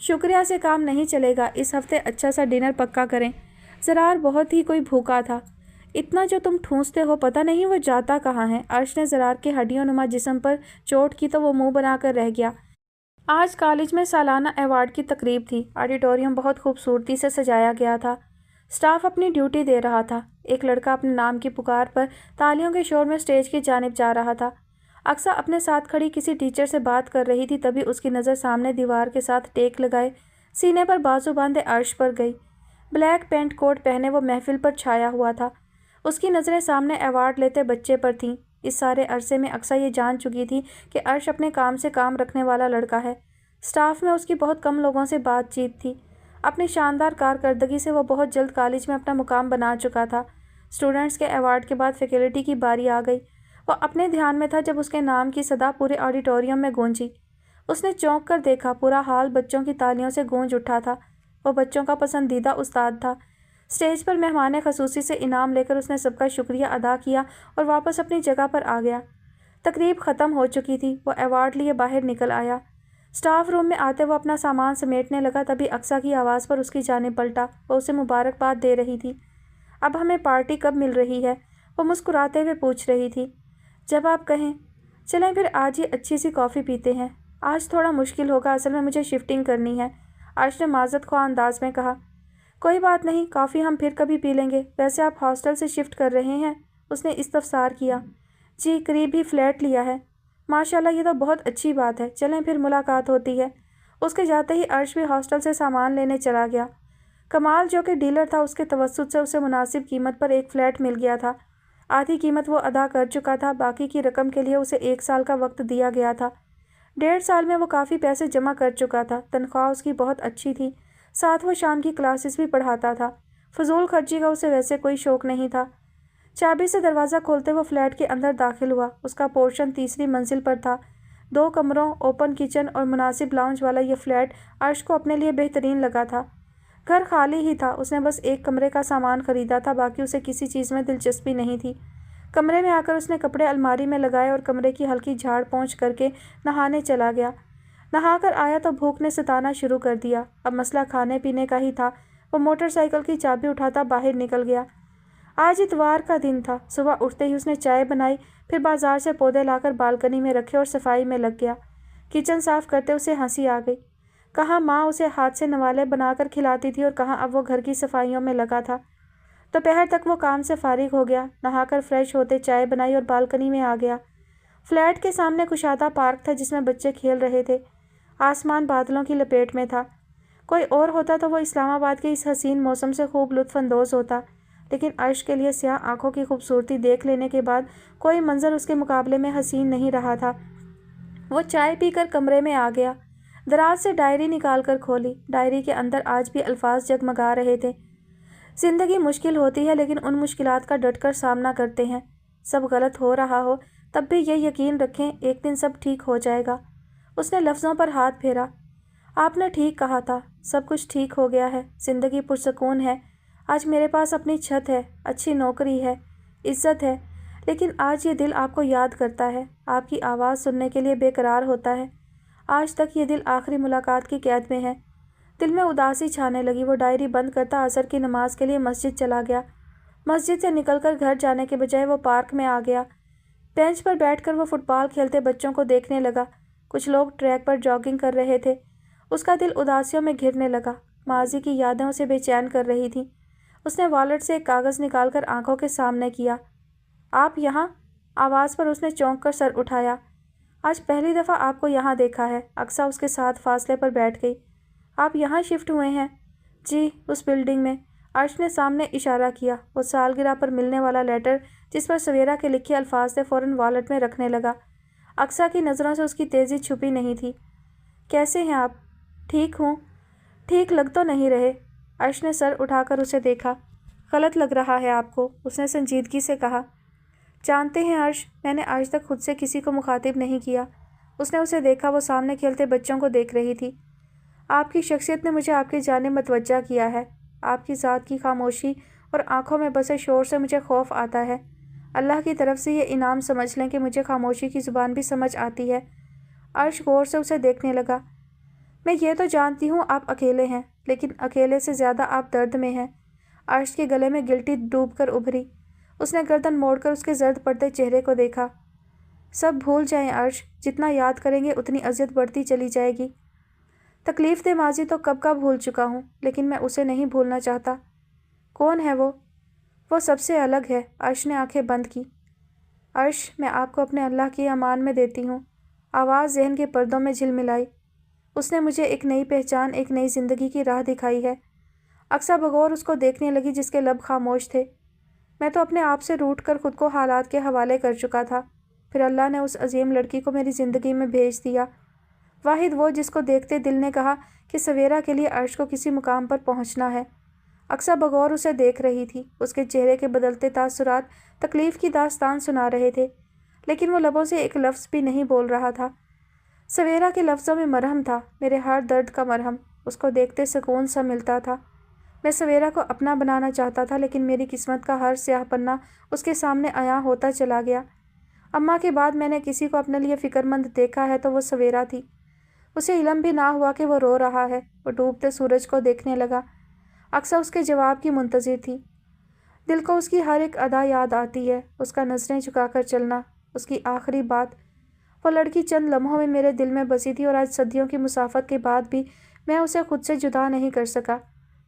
شکریہ سے کام نہیں چلے گا، اس ہفتے اچھا سا ڈنر پکا کریں۔ زرار بہت ہی کوئی بھوکا تھا۔ اتنا جو تم ٹھونستے ہو پتہ نہیں وہ جاتا کہاں ہے۔ عرش نے زرار کے ہڈیوں نما جسم پر چوٹ کی تو وہ منہ بنا کر رہ گیا۔ آج کالج میں سالانہ ایوارڈ کی تقریب تھی۔ آڈیٹوریم بہت خوبصورتی سے سجایا گیا تھا۔ اسٹاف اپنی ڈیوٹی دے رہا تھا۔ ایک لڑکا اپنے نام کی پکار پر تالیوں کے شور میں اسٹیج کی جانب جا رہا تھا۔ اقصیٰ اپنے ساتھ کھڑی کسی ٹیچر سے بات کر رہی تھی، تبھی اس کی نظر سامنے دیوار کے ساتھ ٹیک لگائے سینے پر بازو باندھے عرش پر گئی۔ بلیک پینٹ کوٹ پہنے وہ محفل پر چھایا ہوا تھا۔ اس کی نظریں سامنے ایوارڈ لیتے بچے پر تھیں۔ اس سارے عرصے میں اقصیٰ یہ جان چکی تھی کہ عرش اپنے کام سے کام رکھنے والا لڑکا ہے۔ اسٹاف میں اس کی بہت کم لوگوں سے بات چیت تھی۔ اپنی شاندار کارکردگی سے وہ بہت جلد کالج میں اپنا مقام بنا چکا تھا۔ اسٹوڈنٹس کے ایوارڈ کے بعد فیکلٹی کی باری آ گئی۔ وہ اپنے دھیان میں تھا جب اس کے نام کی صدا پورے آڈیٹوریم میں گونجی۔ اس نے چونک کر دیکھا، پورا ہال بچوں کی تالیوں سے گونج اٹھا تھا۔ وہ بچوں کا پسندیدہ استاد تھا۔ اسٹیج پر مہمان خصوصی سے انعام لے کر اس نے سب کا شکریہ ادا کیا اور واپس اپنی جگہ پر آ گیا۔ تقریب ختم ہو چکی تھی۔ وہ ایوارڈ لیے باہر نکل آیا۔ اسٹاف روم میں آتے وہ اپنا سامان سمیٹنے لگا، تبھی اقصیٰ کی آواز پر اس کی جانب پلٹا۔ وہ اسے مبارکباد دے رہی تھی۔ اب ہمیں پارٹی کب مل رہی ہے؟ وہ مسکراتے ہوئے پوچھ رہی تھی۔ جب آپ کہیں۔ چلیں پھر آج ہی اچھی سی کافی پیتے ہیں۔ آج تھوڑا مشکل ہوگا، اصل میں مجھے شفٹنگ کرنی ہے، عرش نے معذرت خواہ انداز میں کہا۔ کوئی بات نہیں، کافی ہم پھر کبھی پی لیں گے۔ ویسے آپ ہاسٹل سے شفٹ کر رہے ہیں؟ اس نے استفسار کیا۔ جی، قریب ہی فلیٹ لیا ہے۔ ماشاءاللہ، یہ تو بہت اچھی بات ہے۔ چلیں پھر ملاقات ہوتی ہے۔ اس کے جاتے ہی عرش بھی ہاسٹل سے سامان لینے چلا گیا۔ کمال جو کہ ڈیلر تھا، اس کے توسط سے اسے مناسب قیمت پر ایک فلیٹ مل گیا تھا۔ آدھی قیمت وہ ادا کر چکا تھا، باقی کی رقم کے لیے اسے 1 سال کا وقت دیا گیا تھا۔ 1.5 سال میں وہ کافی پیسے جمع کر چکا تھا۔ تنخواہ اس کی بہت اچھی تھی، ساتھ وہ شام کی کلاسز بھی پڑھاتا تھا۔ فضول خرچی کا اسے ویسے کوئی شوق نہیں تھا۔ چابی سے دروازہ کھولتے وہ فلیٹ کے اندر داخل ہوا۔ اس کا پورشن تیسری منزل پر تھا۔ 2 کمروں، اوپن کچن اور مناسب لاؤنج والا یہ فلیٹ عرش کو اپنے لیے بہترین لگا تھا۔ گھر خالی ہی تھا، اس نے بس ایک کمرے کا سامان خریدا تھا، باقی اسے کسی چیز میں دلچسپی نہیں تھی۔ کمرے میں آ کر اس نے کپڑے الماری میں لگائے اور کمرے کی ہلکی جھاڑ پونچھ کر کے نہانے چلا گیا۔ نہا کر آیا تو بھوک نے ستانا شروع کر دیا۔ اب مسئلہ کھانے پینے کا ہی تھا۔ وہ موٹر سائیکل کی چابی اٹھاتا باہر نکل گیا۔ آج اتوار کا دن تھا۔ صبح اٹھتے ہی اس نے چائے بنائی، پھر بازار سے پودے لا کر بالکنی میں رکھے اور صفائی میں لگ گیا۔ کچن صاف کرتے اسے ہنسی آ گئی۔ کہاں ماں اسے ہاتھ سے نوالے بنا کر کھلاتی تھی اور کہاں اب وہ گھر کی صفائیوں میں لگا تھا۔ دوپہر تک وہ کام سے فارغ ہو گیا، نہا کر فریش ہوتے چائے بنائی اور بالکنی میں آ گیا۔ فلیٹ کے سامنے کشادہ پارک تھا جس میں بچے کھیل رہے تھے۔ آسمان بادلوں کی لپیٹ میں تھا۔ کوئی اور ہوتا تو وہ اسلام آباد کے اس حسین موسم سے خوب لطف اندوز ہوتا، لیکن عرش کے لیے سیاہ آنکھوں کی خوبصورتی دیکھ لینے کے بعد کوئی منظر اس کے مقابلے میں حسین نہیں رہا تھا۔ وہ چائے پی کر کمرے میں آ گیا۔ دراز سے ڈائری نکال کر کھولی۔ ڈائری کے اندر آج بھی الفاظ جگمگا رہے تھے۔ زندگی مشکل ہوتی ہے، لیکن ان مشکلات کا ڈٹ کر سامنا کرتے ہیں۔ سب غلط ہو رہا ہو تب بھی یہ یقین رکھیں ایک دن سب ٹھیک ہو جائے گا۔ اس نے لفظوں پر ہاتھ پھیرا۔ آپ نے ٹھیک کہا تھا، سب کچھ ٹھیک ہو گیا ہے۔ زندگی پرسکون ہے۔ آج میرے پاس اپنی چھت ہے، اچھی نوکری ہے، عزت ہے، لیکن آج یہ دل آپ کو یاد کرتا ہے، آپ کی آواز سننے کے لیے بے قرار ہوتا ہے۔ آج تک یہ دل آخری ملاقات کی قید میں ہے۔ دل میں اداسی چھانے لگی۔ وہ ڈائری بند کرتا عصر کی نماز کے لیے مسجد چلا گیا۔ مسجد سے نکل کر گھر جانے کے بجائے وہ پارک میں آ گیا۔ بینچ پر بیٹھ کر وہ فٹ بال کھیلتے بچوں کو دیکھنے لگا۔ کچھ لوگ ٹریک پر جاگنگ کر رہے تھے۔ اس کا دل اداسیوں میں گھرنے لگا۔ ماضی کی یادیں اسے بے چین کر رہی تھیں۔ اس نے والیٹ سے ایک کاغذ نکال کر آنکھوں کے سامنے کیا۔ آپ یہاں؟ آواز پر اس نے چونک کر سر اٹھایا۔ آج پہلی دفعہ آپ کو یہاں دیکھا ہے۔ اقصیٰ اس کے ساتھ فاصلے پر بیٹھ گئی۔ آپ یہاں شفٹ ہوئے ہیں؟ جی، اس بلڈنگ میں۔ عرش نے سامنے اشارہ کیا۔ وہ سالگرہ پر ملنے والا لیٹر جس پر سویرا کے لکھے الفاظ تھے فوراً والیٹ میں رکھنے لگا۔ اقصیٰ کی نظروں سے اس کی تیزی چھپی نہیں تھی۔ کیسے ہیں آپ؟ ٹھیک ہوں۔ ٹھیک لگ تو نہیں رہے۔ عرش نے سر اٹھا کر اسے دیکھا۔ غلط لگ رہا ہے آپ کو، اس نے سنجیدگی سے کہا۔ جانتے ہیں عرش، میں نے آج تک خود سے کسی کو مخاطب نہیں کیا۔ اس نے اسے دیکھا، وہ سامنے کھیلتے بچوں کو دیکھ رہی تھی۔ آپ کی شخصیت نے مجھے آپ کی جانب متوجہ کیا ہے۔ آپ کی ذات کی خاموشی اور آنکھوں میں بسے شور سے مجھے خوف آتا ہے۔ اللہ کی طرف سے یہ انعام سمجھ لیں کہ مجھے خاموشی کی زبان بھی سمجھ آتی ہے۔ عرش غور سے اسے دیکھنے لگا۔ میں یہ تو جانتی ہوں آپ اکیلے ہیں، لیکن اکیلے سے زیادہ آپ درد میں ہیں۔ عرش کے گلے میں گلٹی ڈوب کر ابھری۔ اس نے گردن موڑ کر اس کے زرد پڑتے چہرے کو دیکھا۔ سب بھول جائیں عرش، جتنا یاد کریں گے اتنی اذیت بڑھتی چلی جائے گی۔ تکلیف دہ ماضی تو کب کا بھول چکا ہوں، لیکن میں اسے نہیں بھولنا چاہتا۔ کون ہے وہ سب سے الگ ہے۔ عرش نے آنکھیں بند کی۔ عرش، میں آپ کو اپنے اللہ کی امان میں دیتی ہوں۔ آواز ذہن کے پردوں میں جھلملائی۔ اس نے مجھے ایک نئی پہچان، ایک نئی زندگی کی راہ دکھائی ہے۔ اقصیٰ بغور اس کو دیکھنے لگی جس کے لب خاموش تھے۔ میں تو اپنے آپ سے روٹھ کر خود کو حالات کے حوالے کر چکا تھا، پھر اللہ نے اس عظیم لڑکی کو میری زندگی میں بھیج دیا، واحد وہ جس کو دیکھتے دل نے کہا کہ سویرا کے لیے عرش کو کسی مقام پر پہنچنا ہے۔ اقصیٰ بغور اسے دیکھ رہی تھی۔ اس کے چہرے کے بدلتے تاثرات تکلیف کی داستان سنا رہے تھے، لیکن وہ لبوں سے ایک لفظ بھی نہیں بول رہا تھا۔ سویرا کے لفظوں میں مرہم تھا، میرے ہر درد کا مرہم۔ اس کو دیکھتے سکون سا ملتا تھا۔ میں سویرا کو اپنا بنانا چاہتا تھا، لیکن میری قسمت کا ہر سیاہ پنہ اس کے سامنے عیاں ہوتا چلا گیا۔ اماں کے بعد میں نے کسی کو اپنے لیے فکر مند دیکھا ہے تو وہ سویرا تھی۔ اسے علم بھی نہ ہوا کہ وہ رو رہا ہے۔ وہ ڈوبتے سورج کو دیکھنے لگا۔ اقصیٰ اس کے جواب کی منتظر تھی۔ دل کو اس کی ہر ایک ادا یاد آتی ہے، اس کا نظریں جھکا کر چلنا، اس کی آخری بات۔ وہ لڑکی چند لمحوں میں میرے دل میں بسی تھی، اور آج صدیوں کی مسافت کے بعد بھی میں اسے خود سے جدا نہیں کر سکا۔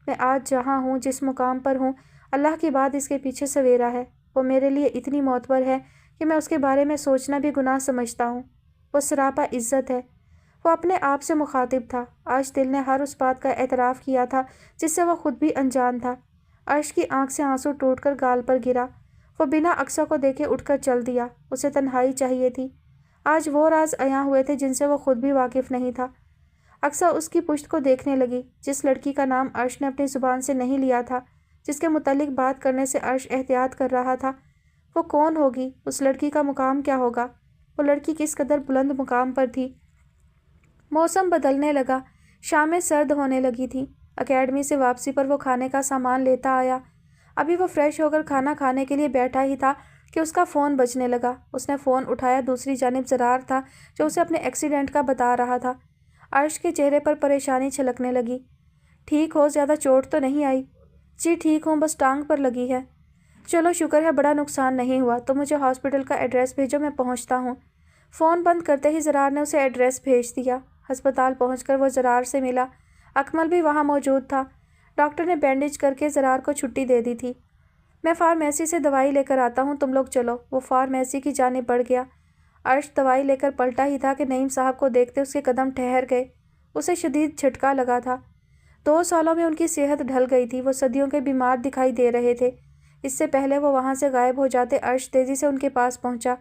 میں آج جہاں ہوں، جس مقام پر ہوں، اللہ کے بعد اس کے پیچھے سویرا ہے۔ وہ میرے لیے اتنی معتبر ہے کہ میں اس کے بارے میں سوچنا بھی گناہ سمجھتا ہوں۔ وہ سراپا عزت ہے۔ وہ اپنے آپ سے مخاطب تھا۔ آج دل نے ہر اس بات کا اعتراف کیا تھا جس سے وہ خود بھی انجان تھا۔ عرش کی آنکھ سے آنسو ٹوٹ کر گال پر گرا۔ وہ بنا اقصیٰ کو دیکھے اٹھ کر چل دیا۔ اسے تنہائی چاہیے تھی۔ آج وہ راز عیاں ہوئے تھے جن سے وہ خود بھی واقف نہیں تھا۔ اقصیٰ اس کی پشت کو دیکھنے لگی۔ جس لڑکی کا نام عرش نے اپنی زبان سے نہیں لیا تھا، جس کے متعلق بات کرنے سے عرش احتیاط کر رہا تھا، وہ کون ہوگی؟ اس لڑکی کا مقام کیا ہوگا؟ وہ لڑکی کس قدر بلند مقام پر تھی؟ موسم بدلنے لگا۔ شامیں سرد ہونے لگی تھیں۔ اکیڈمی سے واپسی پر وہ کھانے کا سامان لیتا آیا۔ ابھی وہ فریش ہو کر کھانا کھانے کے لیے بیٹھا ہی تھا کہ اس کا فون بجنے لگا۔ اس نے فون اٹھایا۔ دوسری جانب زرار تھا جو اسے اپنے ایکسیڈنٹ کا بتا رہا تھا۔ عرش کے چہرے پر پریشانی چھلکنے لگی۔ ٹھیک ہو؟ زیادہ چوٹ تو نہیں آئی؟ جی ٹھیک ہوں، بس ٹانگ پر لگی ہے۔ چلو شکر ہے، بڑا نقصان نہیں ہوا۔ تو مجھے ہاسپٹل کا ایڈریس بھیجو، میں پہنچتا ہوں۔ فون بند کرتے ہی زرار نے اسے ایڈریس بھیج دیا۔ ہسپتال پہنچ کر وہ زرار سے ملا۔ اکمل بھی وہاں موجود تھا۔ ڈاکٹر نے بینڈیج کر کے زرار کو چھٹی دے دی تھی۔ میں فارمیسی سے دوائی لے کر آتا ہوں، تم لوگ چلو۔ وہ فارمیسی کی جانب بڑھ گیا۔ عرش دوائی لے کر پلٹا ہی تھا کہ نعیم صاحب کو دیکھتے اس کے قدم ٹھہر گئے۔ اسے شدید جھٹکا لگا تھا۔ 2 سالوں میں ان کی صحت ڈھل گئی تھی۔ وہ صدیوں کے بیمار دکھائی دے رہے تھے۔ اس سے پہلے وہ وہاں سے غائب ہو جاتے، عرش تیزی سے ان کے پاس پہنچا۔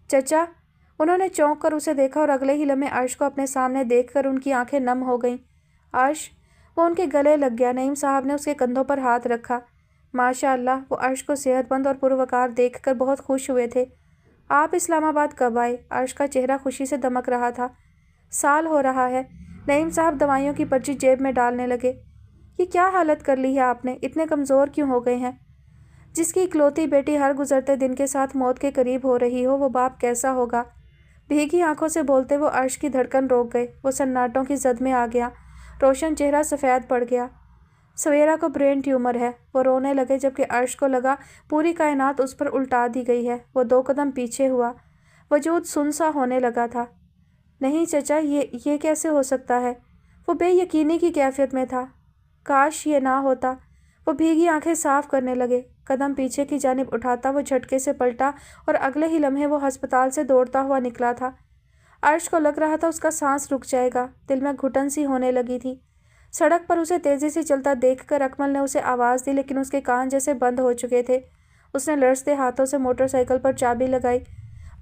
چچا! انہوں نے چونک کر اسے دیکھا اور اگلے ہی لمحے عرش کو اپنے سامنے دیکھ کر ان کی آنکھیں نم ہو گئیں۔ عرش! وہ ان کے گلے لگ گیا۔ نعیم صاحب نے اس کے کندھوں پر ہاتھ رکھا۔ ماشاء اللہ! وہ عرش کو صحت مند اور پروقار دیکھ کر بہت خوش ہوئے تھے۔ آپ اسلام آباد کب آئے؟ عرش کا چہرہ خوشی سے دمک رہا تھا۔ سال ہو رہا ہے۔ نعیم صاحب دوائیوں کی پرچی جیب میں ڈالنے لگے۔ یہ کیا حالت کر لی ہے آپ نے؟ اتنے کمزور کیوں ہو گئے ہیں؟ جس کی اکلوتی بیٹی ہر گزرتے دن کے ساتھ موت کے قریب ہو رہی ہو، وہ باپ کیسا ہوگا؟ بھیگی آنکھوں سے بولتے وہ عرش کی دھڑکن روک گئے۔ وہ سناٹوں کی زد میں آ گیا۔ روشن چہرہ سفید پڑ گیا۔ سویرا کو برین ٹیومر ہے۔ وہ رونے لگے جبکہ عرش کو لگا پوری کائنات اس پر الٹا دی گئی ہے۔ وہ 2 قدم پیچھے ہوا۔ وجود سن سا ہونے لگا تھا۔ نہیں چچا، یہ کیسے ہو سکتا ہے؟ وہ بے یقینی کی کیفیت میں تھا۔ کاش یہ نہ ہوتا۔ وہ بھیگی آنکھیں صاف کرنے لگے۔ قدم پیچھے کی جانب اٹھاتا وہ جھٹکے سے پلٹا اور اگلے ہی لمحے وہ ہسپتال سے دوڑتا ہوا نکلا تھا۔ عرش کو لگ رہا تھا اس کا سانس رک جائے گا۔ دل میں گھٹن سی ہونے لگی تھی۔ سڑک پر اسے تیزی سے چلتا دیکھ کر اکمل نے اسے آواز دی، لیکن اس کے کان جیسے بند ہو چکے تھے۔ اس نے لرزتے ہاتھوں سے موٹر سائیکل پر چابی لگائی۔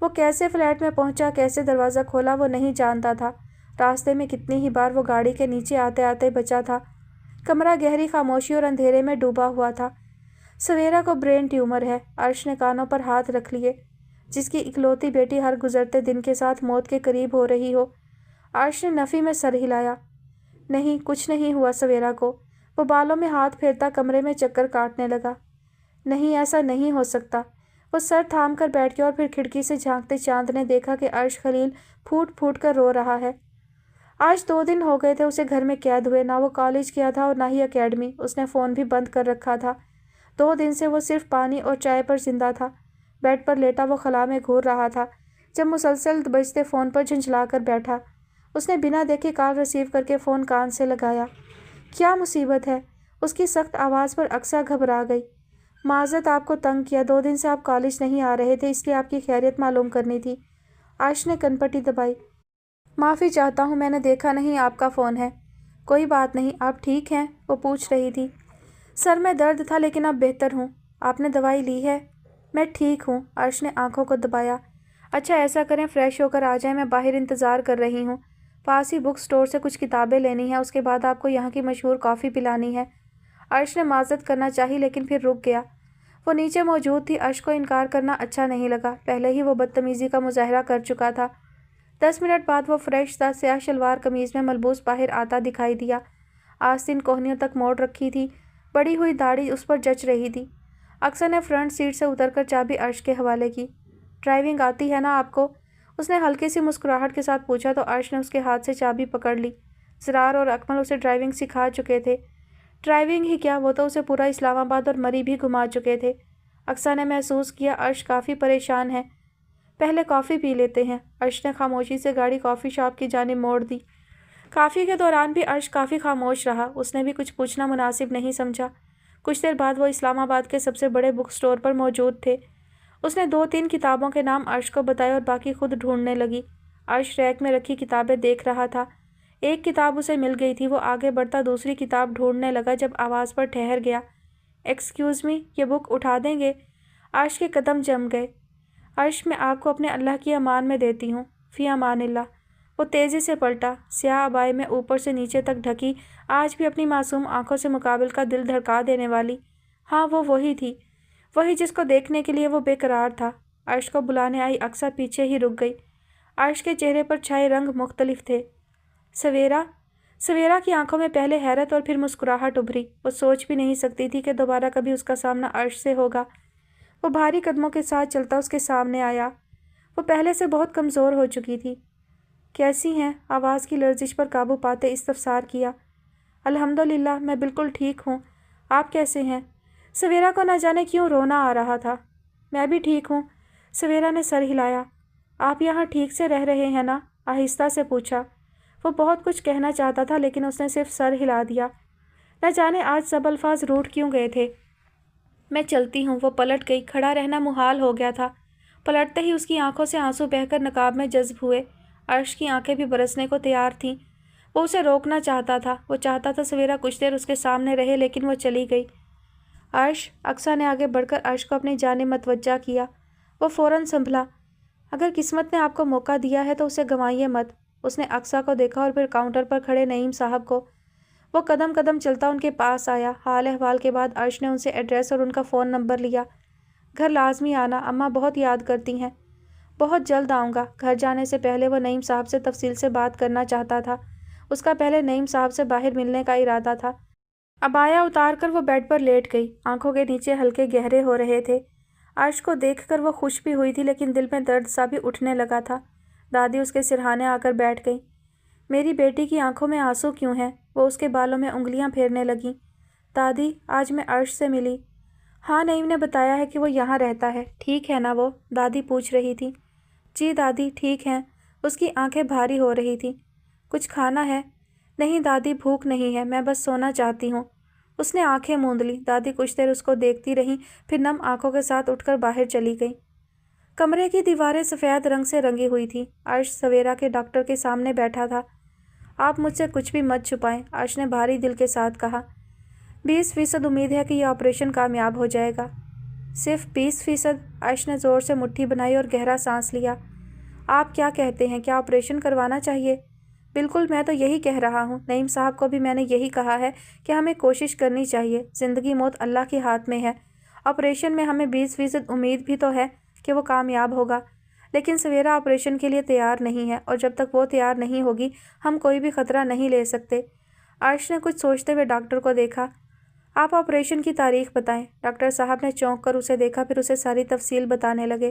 وہ کیسے فلیٹ میں پہنچا، کیسے دروازہ کھولا، وہ نہیں جانتا تھا۔ راستے میں کتنی ہی بار وہ گاڑی کے نیچے آتے آتے بچا تھا۔ کمرہ گہری خاموشی اور اندھیرے میں ڈوبا ہوا تھا۔ سویرا کو برین ٹیومر ہے۔ عرش نے کانوں پر ہاتھ رکھ لیے۔ جس کی اکلوتی بیٹی ہر گزرتے دن کے ساتھ موت کے قریب ہو رہی ہو۔ عرش نے نفی میں سر ہلایا۔ نہیں، کچھ نہیں ہوا سویرا کو۔ وہ بالوں میں ہاتھ پھیرتا کمرے میں چکر کاٹنے لگا۔ نہیں، ایسا نہیں ہو سکتا۔ وہ سر تھام کر بیٹھ گیا اور پھر کھڑکی سے جھانکتے چاند نے دیکھا کہ عرش خلیل پھوٹ پھوٹ کر رو رہا ہے۔ آج 2 دن ہو گئے تھے اسے گھر میں قید ہوئے، نہ وہ کالج گیا تھا اور نہ ہی اکیڈمی۔ اس نے فون بھی بند کر رکھا تھا۔ 2 دن سے وہ صرف پانی اور چائے پر زندہ تھا۔ بیڈ پر لیٹا وہ خلا میں گھور رہا تھا جب مسلسل بجتے فون پر جھنجھلا کر بیٹھا۔ اس نے بنا دیکھے کال ریسیو کر کے فون کان سے لگایا۔ کیا مصیبت ہے؟ اس کی سخت آواز پر اقصیٰ گھبرا گئی۔ معذرت آپ کو تنگ کیا، 2 دن سے آپ کالج نہیں آ رہے تھے، اس لیے آپ کی خیریت معلوم کرنی تھی۔ عرش نے کن پٹی دبائی۔ معافی چاہتا ہوں، میں نے دیکھا نہیں آپ کا فون ہے۔ کوئی بات نہیں، آپ ٹھیک ہیں؟ وہ پوچھ رہی تھی۔ سر میں درد تھا لیکن اب بہتر ہوں۔ آپ نے دوائی لی ہے؟ میں ٹھیک ہوں۔ عرش نے آنکھوں کو دبایا۔ اچھا ایسا کریں فریش ہو کر آ جائیں، میں باہر انتظار کر رہی ہوں۔ پاس ہی بک سٹور سے کچھ کتابیں لینی ہیں، اس کے بعد آپ کو یہاں کی مشہور کافی پلانی ہے۔ عرش نے معذرت کرنا چاہی لیکن پھر رک گیا۔ وہ نیچے موجود تھی، عرش کو انکار کرنا اچھا نہیں لگا، پہلے ہی وہ بدتمیزی کا مظاہرہ کر چکا تھا۔ 10 منٹ بعد وہ فریش سا سیاہ شلوار قمیض میں ملبوس باہر آتا دکھائی دیا۔ آستین کوہنیوں تک موڑ رکھی تھی، بڑی ہوئی داڑھی اس پر جچ رہی تھی۔ اقصیٰ نے فرنٹ سیٹ سے اتر کر چابی عرش کے حوالے کی۔ ڈرائیونگ آتی ہے نا آپ کو؟ اس نے ہلکی سی مسکراہٹ کے ساتھ پوچھا تو عرش نے اس کے ہاتھ سے چابی پکڑ لی۔ زرار اور اکمل اسے ڈرائیونگ سکھا چکے تھے۔ ڈرائیونگ ہی کیا، وہ تو اسے پورا اسلام آباد اور مری بھی گھما چکے تھے۔ اقصیٰ نے محسوس کیا عرش کافی پریشان ہے۔ پہلے کافی پی لیتے ہیں۔ عرش نے خاموشی سے گاڑی کافی شاپ کی جانب موڑ دی۔ کافی کے دوران بھی عرش کافی خاموش رہا، اس نے بھی کچھ پوچھنا مناسب نہیں سمجھا۔ کچھ دیر بعد وہ اسلام آباد کے سب سے بڑے بک سٹور پر موجود تھے۔ اس نے 2-3 کتابوں کے نام عرش کو بتائے اور باقی خود ڈھونڈنے لگی۔ عرش ریک میں رکھی کتابیں دیکھ رہا تھا۔ ایک کتاب اسے مل گئی تھی، وہ آگے بڑھتا دوسری کتاب ڈھونڈنے لگا جب آواز پر ٹھہر گیا۔ ایکسکیوز می، یہ بک اٹھا دیں گے؟ عرش کے قدم جم گئے۔ عرش میں آپ کو اپنے اللہ کی امان میں دیتی ہوں، فی امان اللہ۔ وہ تیزی سے پلٹا، سیاہ عبائے میں اوپر سے نیچے تک ڈھکی، آج بھی اپنی معصوم آنکھوں سے مقابل کا دل دھڑکا دینے والی۔ ہاں وہ وہی تھی، وہی جس کو دیکھنے کے لیے وہ بے قرار تھا۔ عرش کو بلانے آئی اقصیٰ پیچھے ہی رک گئی۔ عرش کے چہرے پر چھائے رنگ مختلف تھے۔ سویرا؟ سویرا کی آنکھوں میں پہلے حیرت اور پھر مسکراہٹ ابھری۔ وہ سوچ بھی نہیں سکتی تھی کہ دوبارہ کبھی اس کا سامنا عرش سے ہوگا۔ وہ بھاری قدموں کے ساتھ چلتا اس کے سامنے آیا۔ وہ پہلے سے بہت کمزور ہو چکی تھی۔ کیسی ہیں؟ آواز کی لرزش پر قابو پاتے استفسار کیا۔ الحمدللہ میں بالکل ٹھیک ہوں، آپ کیسے ہیں؟ سویرا کو نہ جانے کیوں رونا آ رہا تھا۔ میں بھی ٹھیک ہوں، سویرا نے سر ہلایا۔ آپ یہاں ٹھیک سے رہ رہے ہیں نا؟ آہستہ سے پوچھا۔ وہ بہت کچھ کہنا چاہتا تھا لیکن اس نے صرف سر ہلا دیا۔ نہ جانے آج سب الفاظ روٹ کیوں گئے تھے۔ میں چلتی ہوں۔ وہ پلٹ گئی، کھڑا رہنا محال ہو گیا تھا۔ پلٹتے ہی اس کی آنکھوں سے آنسو بہہ کر نقاب میں جذب ہوئے۔ عرش کی آنکھیں بھی برسنے کو تیار تھیں۔ وہ اسے روکنا چاہتا تھا، وہ چاہتا تھا سویرا کچھ دیر اس کے سامنے رہے لیکن وہ چلی گئی۔ عرش، اقصیٰ نے آگے بڑھ کر عرش کو اپنی جانب متوجہ کیا۔ وہ فوراً سنبھلا۔ اگر قسمت نے آپ کو موقع دیا ہے تو اسے گنوائیے مت۔ اس نے اقصیٰ کو دیکھا اور پھر کاؤنٹر پر کھڑے نعیم صاحب کو۔ وہ قدم قدم چلتا ان کے پاس آیا۔ حال احوال کے بعد عرش نے ان سے ایڈریس اور ان کا فون نمبر لیا۔ گھر لازمی آنا، اماں بہت یاد کرتی ہیں۔ بہت جلد آؤں گا۔ گھر جانے سے پہلے وہ نعیم صاحب سے تفصیل سے بات کرنا چاہتا تھا۔ اس کا پہلے نعیم صاحب سے باہر ملنے کا ارادہ تھا۔ عبایا اتار کر وہ بیڈ پر لیٹ گئی، آنکھوں کے نیچے ہلکے گہرے ہو رہے تھے۔ عرش کو دیکھ کر وہ خوش بھی ہوئی تھی لیکن دل میں درد سا بھی اٹھنے لگا تھا۔ دادی اس کے سرہانے آ کر بیٹھ گئی۔ میری بیٹی کی آنکھوں میں آنسو کیوں ہیں؟ وہ اس کے بالوں میں انگلیاں پھیرنے لگیں۔ دادی، آج میں عرش سے ملی۔ ہاں نعیم نے بتایا ہے کہ وہ یہاں رہتا ہے، ٹھیک ہے نا وہ؟ دادی پوچھ رہی تھی۔ جی دادی ٹھیک ہیں۔ اس کی آنکھیں بھاری ہو رہی تھیں۔ کچھ کھانا ہے؟ نہیں دادی بھوک نہیں ہے، میں بس سونا چاہتی ہوں۔ اس نے آنکھیں موند لیں۔ دادی کچھ دیر اس کو دیکھتی رہیں پھر نم آنکھوں کے ساتھ اٹھ کر باہر چلی گئی۔ کمرے کی دیواریں سفید رنگ سے رنگی ہوئی تھیں۔ عرش سویرا کے ڈاکٹر کے سامنے بیٹھا تھا۔ آپ مجھ سے کچھ بھی مت چھپائیں، عرش نے بھاری دل کے ساتھ کہا۔ 20% امید ہے کہ یہ آپریشن کامیاب ہو جائے گا۔ صرف 20%؟ عرش نے زور سے مٹھی بنائی اور گہرا سانس لیا۔ آپ کیا کہتے ہیں، کیا آپریشن کروانا چاہیے؟ بالکل، میں تو یہی کہہ رہا ہوں۔ نعیم صاحب کو بھی میں نے یہی کہا ہے کہ ہمیں کوشش کرنی چاہیے، زندگی موت اللہ کے ہاتھ میں ہے۔ آپریشن میں ہمیں 20% امید بھی تو ہے کہ وہ کامیاب ہوگا، لیکن سویرا آپریشن کے لیے تیار نہیں ہے اور جب تک وہ تیار نہیں ہوگی ہم کوئی بھی خطرہ نہیں لے سکتے۔ عرش نے کچھ سوچتے ہوئے ڈاکٹر کو دیکھا۔ آپ آپریشن کی تاریخ بتائیں۔ ڈاکٹر صاحب نے چونک کر اسے دیکھا پھر اسے ساری تفصیل بتانے لگے۔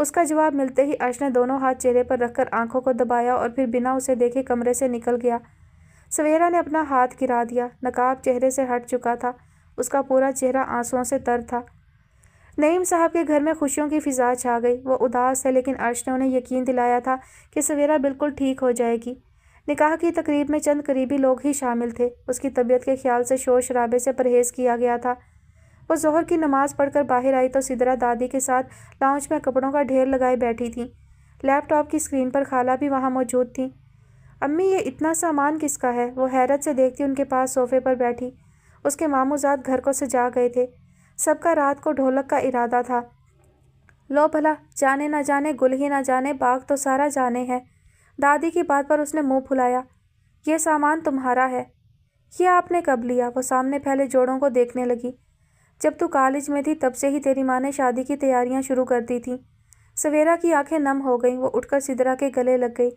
اس کا جواب ملتے ہی عرش نے دونوں ہاتھ چہرے پر رکھ کر آنکھوں کو دبایا اور پھر بنا اسے دیکھے کمرے سے نکل گیا۔ سویرا نے اپنا ہاتھ گرا دیا۔ نقاب چہرے سے ہٹ چکا تھا، اس کا پورا چہرہ آنسوؤں سے تر تھا۔ نعیم صاحب کے گھر میں خوشیوں کی فضا چھا گئی۔ وہ اداس تھے لیکن عرش نے انہیں یقین دلایا تھا کہ سویرا بالکل ٹھیک ہو جائے گی۔ نکاح کی تقریب میں چند قریبی لوگ ہی شامل تھے۔ اس کی طبیعت کے خیال سے شور شرابے سے پرہیز کیا گیا تھا۔ وہ ظہر کی نماز پڑھ کر باہر آئی تو سدرا دادی کے ساتھ لاؤنج میں کپڑوں کا ڈھیر لگائے بیٹھی تھیں۔ لیپ ٹاپ کی اسکرین پر خالہ بھی وہاں موجود تھیں۔ امی، یہ اتنا سامان کس کا ہے؟ وہ حیرت سے دیکھتی ان کے پاس صوفے پر بیٹھی۔ اس کے ماموزاد گھر کو سجا گئے تھے۔ سب کا رات کو ڈھولک کا ارادہ تھا۔ لو بھلا، جانے نہ جانے گل ہی نہ جانے باغ تو سارا جانے ہے۔ دادی کی بات پر اس نے منہ پھلایا۔ یہ سامان تمہارا ہے؟ یہ آپ نے کب لیا؟ وہ سامنے پھیلے جوڑوں کو دیکھنے لگی۔ جب تو کالج میں تھی تب سے ہی تیری ماں نے شادی کی تیاریاں شروع کر دی تھیں۔ سویرا کی آنکھیں نم ہو گئیں۔ وہ اٹھ کر سدرا کے گلے لگ گئی۔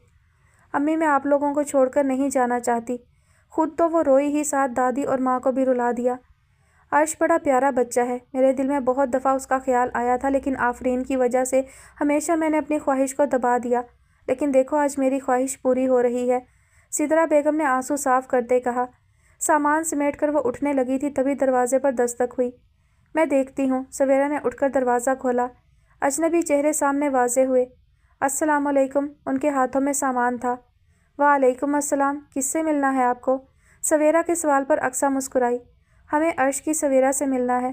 امی، میں آپ لوگوں کو چھوڑ کر نہیں جانا چاہتی۔ خود تو وہ روئی ہی، ساتھ دادی اور ماں کو بھی رلا دیا۔ عرش بڑا پیارا بچہ ہے۔ میرے دل میں بہت دفعہ اس کا خیال آیا تھا لیکن آفرین کی وجہ سے ہمیشہ میں نے اپنی خواہش کو دبا دیا۔ لیکن دیکھو آج میری خواہش پوری ہو رہی ہے، سدرا بیگم نے آنسو صاف کرتے کہا۔ سامان سمیٹ کر وہ اٹھنے لگی تھی تبھی دروازے پر دستک ہوئی۔ میں دیکھتی ہوں۔ سویرا نے اٹھ کر دروازہ کھولا۔ اجنبی چہرے سامنے واضح ہوئے۔ السلام علیکم۔ ان کے ہاتھوں میں سامان تھا۔ وعلیکم السلام۔ کس سے ملنا ہے آپ کو؟ سویرا کے سوال پر اقصیٰ مسکرائی۔ ہمیں عرش کی سویرا سے ملنا ہے۔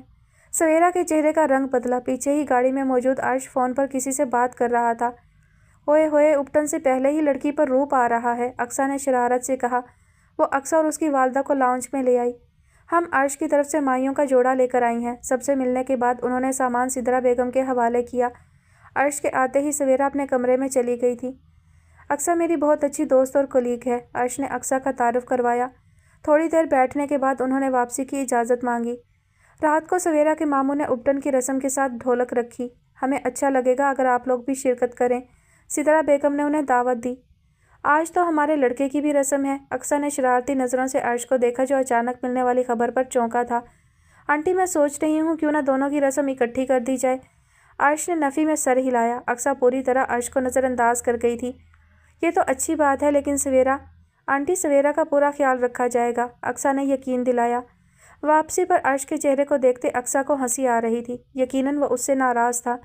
سویرا کے چہرے کا رنگ بدلا۔ پیچھے ہی گاڑی میں موجود عرش فون پر کسی سے بات کر رہا تھا۔ اوئے ہوئے، اپٹن سے پہلے ہی لڑکی پر روپ آ رہا ہے، اقصیٰ نے شرارت سے کہا۔ وہ اقصیٰ اور اس کی والدہ کو لاؤنج میں لے آئی۔ ہم عرش کی طرف سے مائیوں کا جوڑا لے کر آئی ہیں۔ سب سے ملنے کے بعد انہوں نے سامان سدرا بیگم کے حوالے کیا۔ عرش کے آتے ہی سویرا اپنے کمرے میں چلی گئی تھی۔ اقصیٰ میری بہت اچھی دوست اور کولیگ ہے، عرش نے اقصیٰ کا تعارف کروایا۔ تھوڑی دیر بیٹھنے کے بعد انہوں نے واپسی کی اجازت مانگی۔ رات کو سویرا کے ماموں نے اپٹن کی رسم کے ساتھ ڈھولک رکھی۔ ہمیں اچھا لگے گا اگر آپ لوگ بھی شرکت کریں، سدرا بیگم نے انہیں دعوت دی۔ آج تو ہمارے لڑکے کی بھی رسم ہے۔ اقصیٰ نے شرارتی نظروں سے عرش کو دیکھا جو اچانک ملنے والی خبر پر چونکا تھا۔ آنٹی، میں سوچ رہی ہوں کیوں نہ دونوں کی رسم اکٹھی کر دی جائے۔ عرش نے نفی میں سر ہلایا۔ اقصیٰ پوری طرح عرش کو نظر انداز کر گئی تھی۔ یہ تو اچھی بات ہے لیکن سویرا؟ آنٹی، سویرا کا پورا خیال رکھا جائے گا، اقصیٰ نے یقین دلایا۔ واپسی پر عرش کے چہرے کو دیکھتے اقصیٰ کو ہنسی آ رہی تھی۔ یقیناً وہ اس سے ناراض تھا۔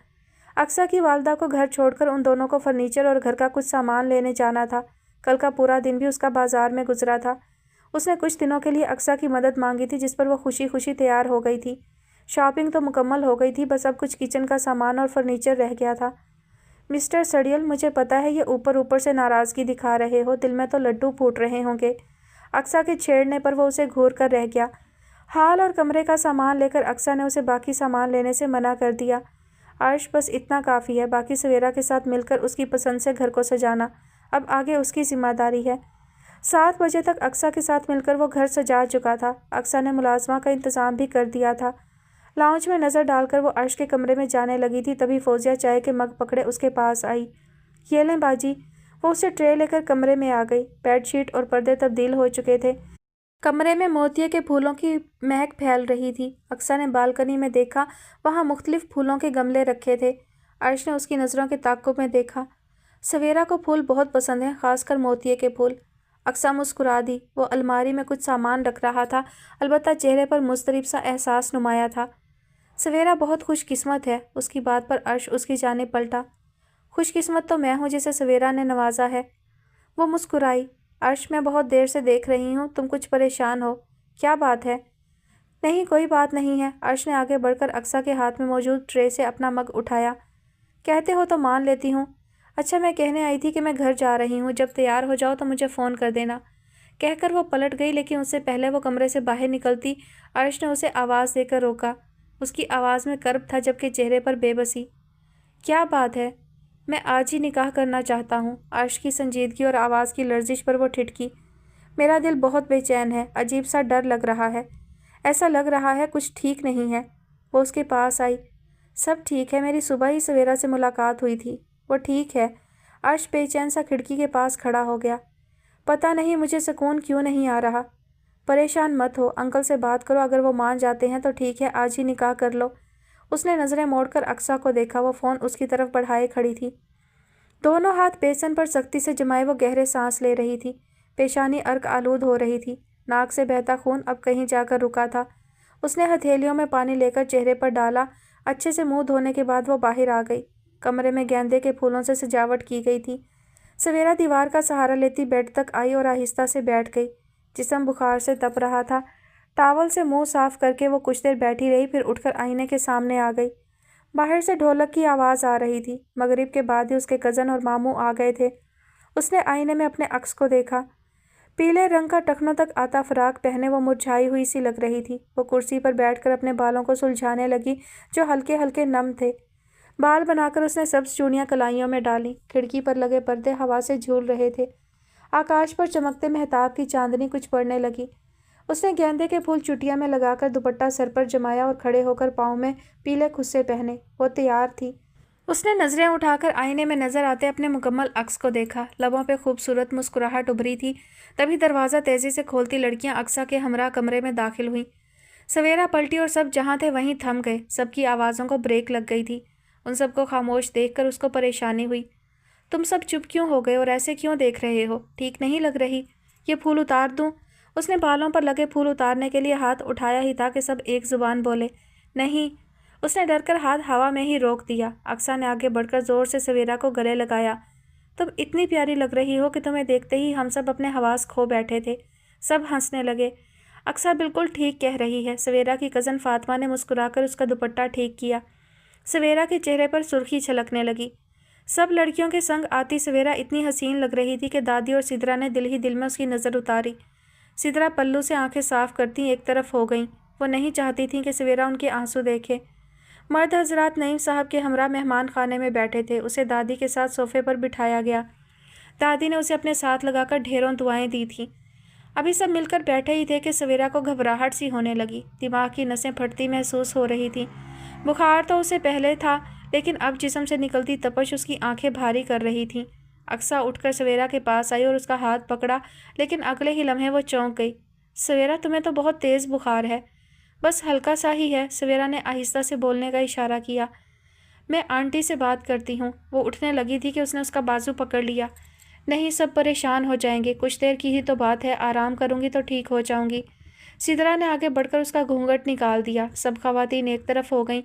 اقصیٰ کی والدہ کو گھر چھوڑ کر ان دونوں کو فرنیچر اور گھر کا کچھ سامان لینے جانا تھا۔ کل کا پورا دن بھی اس کا بازار میں گزرا تھا۔ اس نے کچھ دنوں کے لیے اقصیٰ کی مدد مانگی تھی جس پر وہ خوشی خوشی تیار ہو گئی تھی۔ شاپنگ تو مکمل ہو گئی تھی، بس اب کچھ کچن کا سامان اور فرنیچر رہ گیا تھا۔ مسٹر سڈیل، مجھے پتا ہے یہ اوپر سے ناراضگی دکھا رہے ہو، دل میں تو لڈو پھوٹ رہے ہوں گے۔ اقصیٰ کے چھیڑنے پر وہ اسے گھور کر رہ گیا۔ ہال اور کمرے کا سامان لے کر اقصیٰ نے اسے باقی سامان لینے سے منع کر دیا۔ عرش، بس اتنا کافی ہے، باقی سویرا کے ساتھ مل کر اس کی پسند سے گھر کو سجانا اب آگے اس کی ذمہ داری ہے۔ 7 بجے تک اقصیٰ کے ساتھ مل کر وہ گھر سجا چکا تھا۔ اقصیٰ نے ملازمہ کا انتظام بھی کر دیا تھا۔ لاؤنج میں نظر ڈال کر وہ عرش کے کمرے میں جانے لگی تھی تبھی فوزیہ چائے کے مگ پکڑے اس کے پاس آئی۔ یہ لیں باجی۔ وہ اسے ٹرے لے کر کمرے میں آ گئی۔ بیڈ شیٹ اور پردے تبدیل ہو چکے تھے۔ کمرے میں موتیے کے پھولوں کی مہک پھیل رہی تھی۔ اقصیٰ نے بالکنی میں دیکھا، وہاں مختلف پھولوں کے گملے رکھے تھے۔ عرش نے اس کی نظروں کے تعاقب میں دیکھا۔ سویرا کو پھول بہت پسند ہیں، خاص کر موتیے کے پھول۔ اقصیٰ مسکرا دی۔ وہ الماری میں کچھ سامان رکھ رہا تھا، البتہ چہرے پر مضطرب سا احساس نمایاں تھا۔ سویرا بہت خوش قسمت ہے۔ اس کی بات پر عرش اس کی جانب پلٹا۔ خوش قسمت تو میں ہوں جسے سویرا نے نوازا ہے۔ وہ مسکرائی۔ عرش، میں بہت دیر سے دیکھ رہی ہوں، تم کچھ پریشان ہو، کیا بات ہے؟ نہیں، کوئی بات نہیں ہے۔ عرش نے آگے بڑھ کر اقصیٰ کے ہاتھ میں موجود ٹرے سے اپنا مگ اٹھایا۔ کہتے ہو تو مان لیتی ہوں۔ اچھا، میں کہنے آئی تھی کہ میں گھر جا رہی ہوں، جب تیار ہو جاؤ تو مجھے فون کر دینا، کہہ کر وہ پلٹ گئی لیکن اس سے پہلے وہ کمرے سے باہر نکلتی عرش نے اسے آواز دے کر روکا۔ اس کی آواز میں کرب تھا جبکہ چہرے پر بے بسی۔ کیا بات ہے؟ میں آج ہی نکاح کرنا چاہتا ہوں۔ عرش کی سنجیدگی اور آواز کی لرزش پر وہ ٹھٹکی۔ میرا دل بہت بے چین ہے، عجیب سا ڈر لگ رہا ہے، ایسا لگ رہا ہے کچھ ٹھیک نہیں ہے۔ وہ اس کے پاس آئی۔ سب ٹھیک ہے، میری صبح ہی سویرا سے ملاقات ہوئی تھی، وہ ٹھیک ہے۔ عرش بے چین سا کھڑکی کے پاس کھڑا ہو گیا۔ پتہ نہیں مجھے سکون کیوں نہیں آ رہا۔ پریشان مت ہو، انکل سے بات کرو، اگر وہ مان جاتے ہیں تو ٹھیک ہے، آج ہی نکاح کر لو۔ اس نے نظریں موڑ کر اقصیٰ کو دیکھا۔ وہ فون اس کی طرف بڑھائے کھڑی تھی، دونوں ہاتھ بیسن پر سختی سے جمائے وہ گہرے سانس لے رہی تھی۔ پیشانی عرق آلود ہو رہی تھی، ناک سے بہتا خون اب کہیں جا کر رکا تھا۔ اس نے ہتھیلیوں میں پانی لے کر چہرے پر ڈالا۔ اچھے سے منہ دھونے کے بعد وہ باہر آ گئی۔ کمرے میں گیندے کے پھولوں سے سجاوٹ کی گئی تھی۔ سویرا دیوار کا سہارا لیتی بیڈ تک آئی اور آہستہ سے بیٹھ گئی۔ جسم بخار سے تپ رہا تھا۔ ٹاول سے منہ صاف کر کے وہ کچھ دیر بیٹھی رہی، پھر اٹھ کر آئینے کے سامنے آ گئی۔ باہر سے ڈھولک کی آواز آ رہی تھی۔ مغرب کے بعد ہی اس کے کزن اور ماموں آ گئے تھے۔ اس نے آئینے میں اپنے عکس کو دیکھا۔ پیلے رنگ کا ٹخنوں تک آتا فراق پہنے وہ مرجھائی ہوئی سی لگ رہی تھی۔ وہ کرسی پر بیٹھ کر اپنے بالوں کو سلجھانے لگی جو ہلکے ہلکے نم تھے۔ بال بنا کر اس نے سبز چوڑیاں کلائیوں میں ڈالیں۔ کھڑکی پر لگے پردے ہوا سے جھول رہے تھے۔ آکاش پر چمکتے مہتاب کی چاندنی کچھ پڑنے لگی۔ اس نے گیندے کے پھول چٹیا میں لگا کر دوپٹہ سر پر جمایا اور کھڑے ہو کر پاؤں میں پیلے خصے پہنے۔ وہ تیار تھی۔ اس نے نظریں اٹھا کر آئینے میں نظر آتے اپنے مکمل عکس کو دیکھا۔ لبوں پہ خوبصورت مسکراہٹ ابھری تھی۔ تبھی دروازہ تیزی سے کھولتی لڑکیاں اقصیٰ کے ہمراہ کمرے میں داخل ہوئیں۔ سویرا پلٹی اور سب جہاں تھے وہیں تھم گئے۔ سب کی آوازوں کو بریک لگ گئی تھی۔ ان سب کو خاموش دیکھ کر اس کو پریشانی ہوئی۔ تم سب چپ کیوں ہو گئے اور ایسے کیوں دیکھ رہے ہو؟ ٹھیک نہیں لگ رہی۔ یہ پھول اتار دوں؟ اس نے بالوں پر لگے پھول اتارنے کے لیے ہاتھ اٹھایا ہی تھا کہ سب ایک زبان بولے، نہیں۔ اس نے ڈر کر ہاتھ ہوا میں ہی روک دیا۔ اقصیٰ نے آگے بڑھ کر زور سے سویرا کو گلے لگایا۔ تم اتنی پیاری لگ رہی ہو کہ تمہیں دیکھتے ہی ہم سب اپنے حواس کھو بیٹھے تھے۔ سب ہنسنے لگے۔ اقصیٰ بالکل ٹھیک کہہ رہی ہے۔ سویرا کی کزن فاطمہ نے مسکرا کر اس کا دوپٹہ ٹھیک کیا۔ سویرا کے چہرے پر سرخی چھلکنے لگی۔ سب لڑکیوں کے سنگ آتی سویرا اتنی حسین لگ رہی تھی کہ دادی اور سدرا نے دل ہی دل میں اس کی نظر اتاری۔ سدرا پلو سے آنکھیں صاف کرتی ایک طرف ہو گئیں۔ وہ نہیں چاہتی تھیں کہ سویرا ان کے آنسو دیکھے۔ مرد حضرات نعیم صاحب کے ہمراہ مہمان خانے میں بیٹھے تھے۔ اسے دادی کے ساتھ صوفے پر بٹھایا گیا۔ دادی نے اسے اپنے ساتھ لگا کر ڈھیروں دعائیں دی تھیں۔ ابھی سب مل کر بیٹھے ہی تھے کہ سویرا کو گھبراہٹ سی ہونے لگی۔ دماغ کی نسیں پھٹتی محسوس ہو رہی تھیں۔ بخار تو اسے پہلے تھا، لیکن اب جسم سے نکلتی تپش اس کی آنکھیں بھاری کر رہی تھیں۔ اقصیٰ اٹھ کر سویرا کے پاس آئی اور اس کا ہاتھ پکڑا، لیکن اگلے ہی لمحے وہ چونک گئی۔ سویرا تمہیں تو بہت تیز بخار ہے۔ بس ہلکا سا ہی ہے، سویرا نے آہستہ سے بولنے کا اشارہ کیا۔ میں آنٹی سے بات کرتی ہوں۔ وہ اٹھنے لگی تھی کہ اس نے اس کا بازو پکڑ لیا۔ نہیں، سب پریشان ہو جائیں گے، کچھ دیر کی ہی تو بات ہے، آرام کروں گی تو ٹھیک ہو جاؤں گی۔ سدرا نے آگے بڑھ کر اس کا گھونگھٹ نکال دیا۔ سب خواتین ایک طرف ہو گئیں۔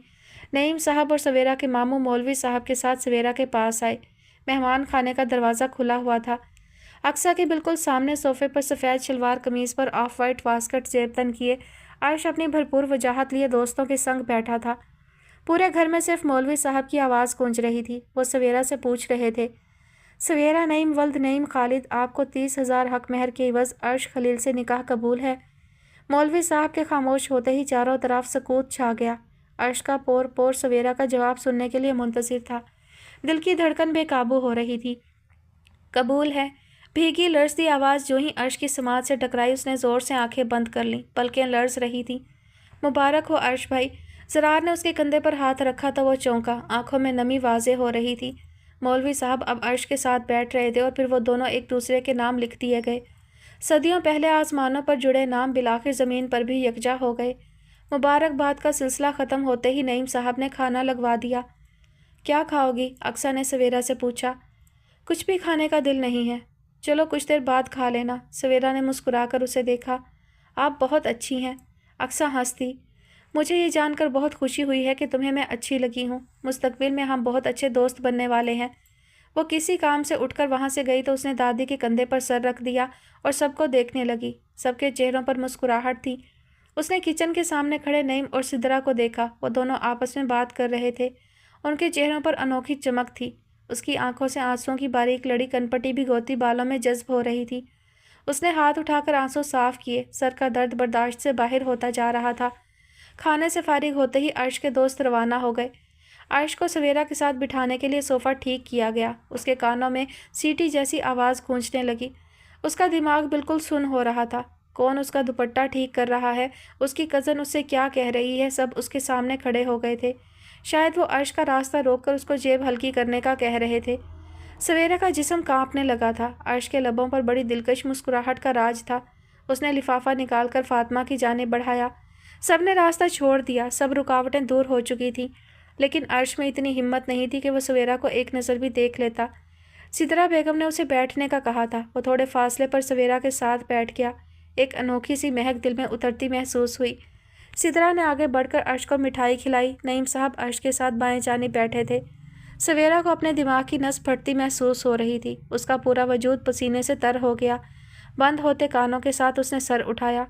نعیم صاحب اور سویرا کے ماموں مولوی صاحب کے ساتھ سویرا کے پاس آئے۔ مہمان خانے کا دروازہ کھلا ہوا تھا۔ اقصیٰ کے بالکل سامنے صوفے پر سفید شلوار قمیض پر آف وائٹ واسکٹ زیب تن کیے عرش اپنی بھرپور وجاہت لیے دوستوں کے سنگ بیٹھا تھا۔ پورے گھر میں صرف مولوی صاحب کی آواز گونج رہی تھی۔ وہ سویرا سے پوچھ رہے تھے، سویرا نعیم ولد نعیم خالد، آپ کو 30,000 حق مہر کے عوض عرش خلیل سے نکاح قبول ہے؟ مولوی صاحب کے خاموش ہوتے ہی چاروں طرف سکوت چھا گیا۔ عرش کا پور پور سویرا کا جواب سننے کے لیے منتظر تھا۔ دل کی دھڑکن بے قابو ہو رہی تھی۔ قبول ہے، بھیگی لرزتی آواز جو ہی عرش کی سماعت سے ٹکرائی اس نے زور سے آنکھیں بند کر لیں، پلکیں لرز رہی تھیں۔ مبارک ہو عرش بھائی۔ زرار نے اس کے کندھے پر ہاتھ رکھا تو وہ چونکا، آنکھوں میں نمی واضح ہو رہی تھی۔ مولوی صاحب اب عرش کے ساتھ بیٹھ رہے تھے اور پھر وہ دونوں ایک دوسرے کے نام لکھ دیے گئے۔ صدیوں پہلے آسمانوں پر جڑے نام بالآخر زمین پر بھی یکجا ہو گئے۔ مبارک باد کا سلسلہ ختم ہوتے ہی نعیم صاحب نے کھانا لگوا دیا۔ کیا کھاؤ گی؟ اقصیٰ نے سویرا سے پوچھا۔ کچھ بھی کھانے کا دل نہیں ہے۔ چلو کچھ دیر بعد کھا لینا۔ سویرا نے مسکرا کر اسے دیکھا۔ آپ بہت اچھی ہیں۔ اقصیٰ ہنسی۔ مجھے یہ جان کر بہت خوشی ہوئی ہے کہ تمہیں میں اچھی لگی ہوں۔ مستقبل میں ہم بہت اچھے دوست بننے والے ہیں۔ وہ کسی کام سے اٹھ کر وہاں سے گئی تو اس نے دادی کے کندھے پر سر رکھ دیا اور سب کو دیکھنے لگی۔ سب کے چہروں پر مسکراہٹ تھی۔ اس نے کچن کے سامنے کھڑے نعیم اور سدرا کو دیکھا۔ وہ دونوں آپس میں بات کر رہے تھے۔ ان کے چہروں پر انوکھی چمک تھی۔ اس کی آنکھوں سے آنسوؤں کی باریک لڑی کنپٹی بھی گوتی بالوں میں جذب ہو رہی تھی۔ اس نے ہاتھ اٹھا کر آنسو صاف کیے۔ سر کا درد برداشت سے باہر ہوتا جا رہا تھا۔ کھانے سے فارغ ہوتے ہی عرش کے دوست روانہ ہو گئے۔ عرش کو سویرا کے ساتھ بٹھانے کے لیے صوفہ ٹھیک کیا گیا۔ اس کے کانوں میں سیٹی جیسی آواز گونجنے لگی۔ اس کا دماغ بالکل سن ہو رہا تھا۔ کون اس کا دوپٹہ ٹھیک کر رہا ہے؟ اس کی کزن اس سے کیا کہہ رہی ہے؟ سب اس کے سامنے کھڑے ہو گئے تھے۔ شاید وہ عرش کا راستہ روک کر اس کو جیب ہلکی کرنے کا کہہ رہے تھے۔ سویرا کا جسم کانپنے لگا تھا۔ عرش کے لبوں پر بڑی دلکش مسکراہٹ کا راج تھا۔ اس نے لفافہ نکال کر فاطمہ کی جانب بڑھایا۔ سب نے راستہ چھوڑ دیا، سب رکاوٹیں دور ہو چکی تھیں، لیکن عرش میں اتنی ہمت نہیں تھی کہ وہ سویرا کو ایک نظر بھی دیکھ لیتا۔ سدرا بیگم نے اسے بیٹھنے کا کہا تھا۔ وہ تھوڑے فاصلے پر سویرا کے ساتھ بیٹھ گیا۔ ایک انوکھی سی مہک دل میں اترتی محسوس ہوئی۔ سدرا نے آگے بڑھ کر عرش کو مٹھائی کھلائی۔ نعیم صاحب عرش کے ساتھ بائیں جانب بیٹھے تھے۔ سویرا کو اپنے دماغ کی نس پھٹتی محسوس ہو رہی تھی۔ اس کا پورا وجود پسینے سے تر ہو گیا۔ بند ہوتے کانوں کے ساتھ اس نے سر اٹھایا۔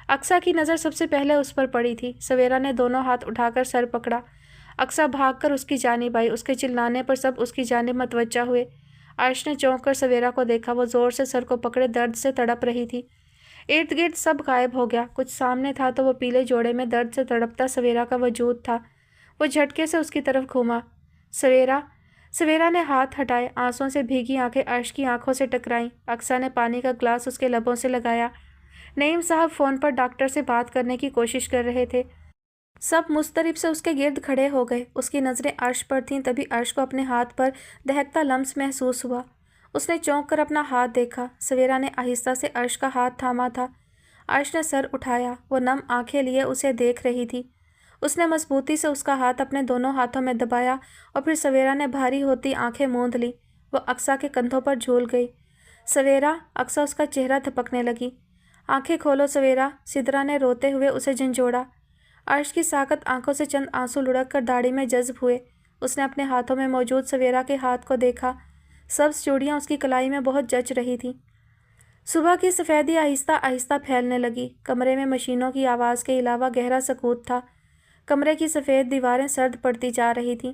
اقصیٰ کی نظر سب سے پہلے اس پر پڑی تھی۔ سویرا نے دونوں ہاتھ اٹھا کر سر پکڑا۔ اقصیٰ بھاگ کر اس کی جانب آئی۔ اس کے چلانے پر سب اس کی جانب متوجہ ہوئے۔ عرش نے چونک کر سویرا کو دیکھا۔ وہ زور سے سر کو پکڑے درد سے تڑپ رہی تھی۔ ارد گرد سب غائب ہو گیا۔ کچھ سامنے تھا تو وہ پیلے جوڑے میں درد سے تڑپتا سویرا کا وجود تھا۔ وہ جھٹکے سے اس کی طرف گھوما۔ سویرا! سویرا نے ہاتھ ہٹائے۔ آنسوؤں سے بھیگی آنکھیں عرش کی آنکھوں سے ٹکرائیں۔ اقصیٰ نے پانی کا گلاس اس کے لبوں سے لگایا۔ نعیم صاحب فون پر ڈاکٹر سے بات کرنے کی کوشش کر رہے تھے۔ سب مضطرب سے اس کے گرد کھڑے ہو گئے۔ اس کی نظریں عرش پر تھیں، تبھی عرش کو اپنے ہاتھ پر دہکتا لمس محسوس ہوا۔ اس نے چونک کر اپنا ہاتھ دیکھا۔ سویرا نے آہستہ سے عرش کا ہاتھ تھاما تھا۔ عرش نے سر اٹھایا۔ وہ نم آنکھیں لیے اسے دیکھ رہی تھی۔ اس نے مضبوطی سے اس کا ہاتھ اپنے دونوں ہاتھوں میں دبایا اور پھر سویرا نے بھاری ہوتی آنکھیں موند لیں۔ وہ اقصیٰ کے کندھوں پر جھول گئی۔ سویرا! اقصیٰ اس کا چہرہ تھپکنے لگی۔ آنکھیں کھولو سویرا! سدرا نے روتے ہوئے اسے جھنجھوڑا۔ عرش کی ساکت آنکھوں سے چند آنسو لڑک کر داڑھی میں جذب ہوئے۔ اس نے اپنے ہاتھوں میں موجود سویرا کے ہاتھ کو دیکھا۔ سبز چوڑیاں اس کی کلائی میں بہت جچ رہی تھیں۔ صبح کی سفیدی آہستہ آہستہ پھیلنے لگی۔ کمرے میں مشینوں کی آواز کے علاوہ گہرا سکوت تھا۔ کمرے کی سفید دیواریں سرد پڑتی جا رہی تھیں۔